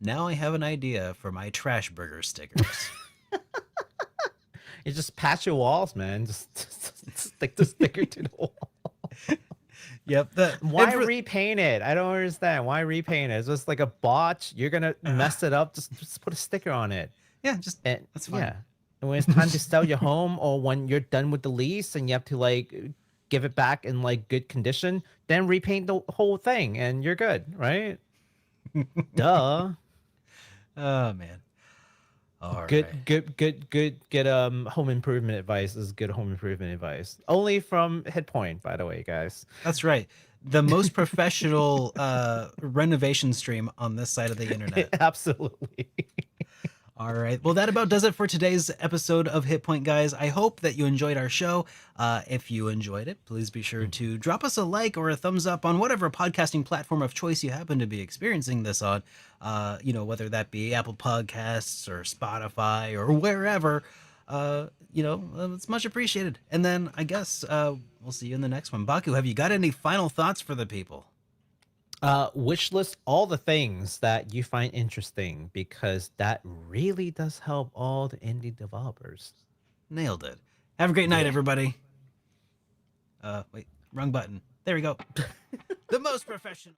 now I have an idea for my trash burger stickers.
You just patch your walls, man. Just stick the sticker to the wall.
Yep.
Why repaint it? I don't understand. Why repaint it? It's just like a botch. You're gonna mess it up. Just put a sticker on it.
Yeah, just
And
that's
yeah.
fine.
And when it's time to sell your home, or when you're done with the lease and you have to like give it back in like good condition, then repaint the whole thing and you're good, right? Duh.
Oh man. All right.
Good home improvement advice is good home improvement advice. Only from HitPoint, by the way, guys.
That's right. The most professional renovation stream on this side of the internet.
Absolutely.
All right. Well, that about does it for today's episode of Hit Point, guys. I hope that you enjoyed our show. If you enjoyed it, please be sure to drop us a like or a thumbs up on whatever podcasting platform of choice you happen to be experiencing this on. You know, whether that be Apple Podcasts or Spotify or wherever. it's much appreciated. And then I guess we'll see you in the next one. Baku, have you got any final thoughts for the people?
Wish list all the things that you find interesting, because that really does help all the indie developers.
Nailed it. Have a great night, everybody. Wait, wrong button. There we go. The most professional.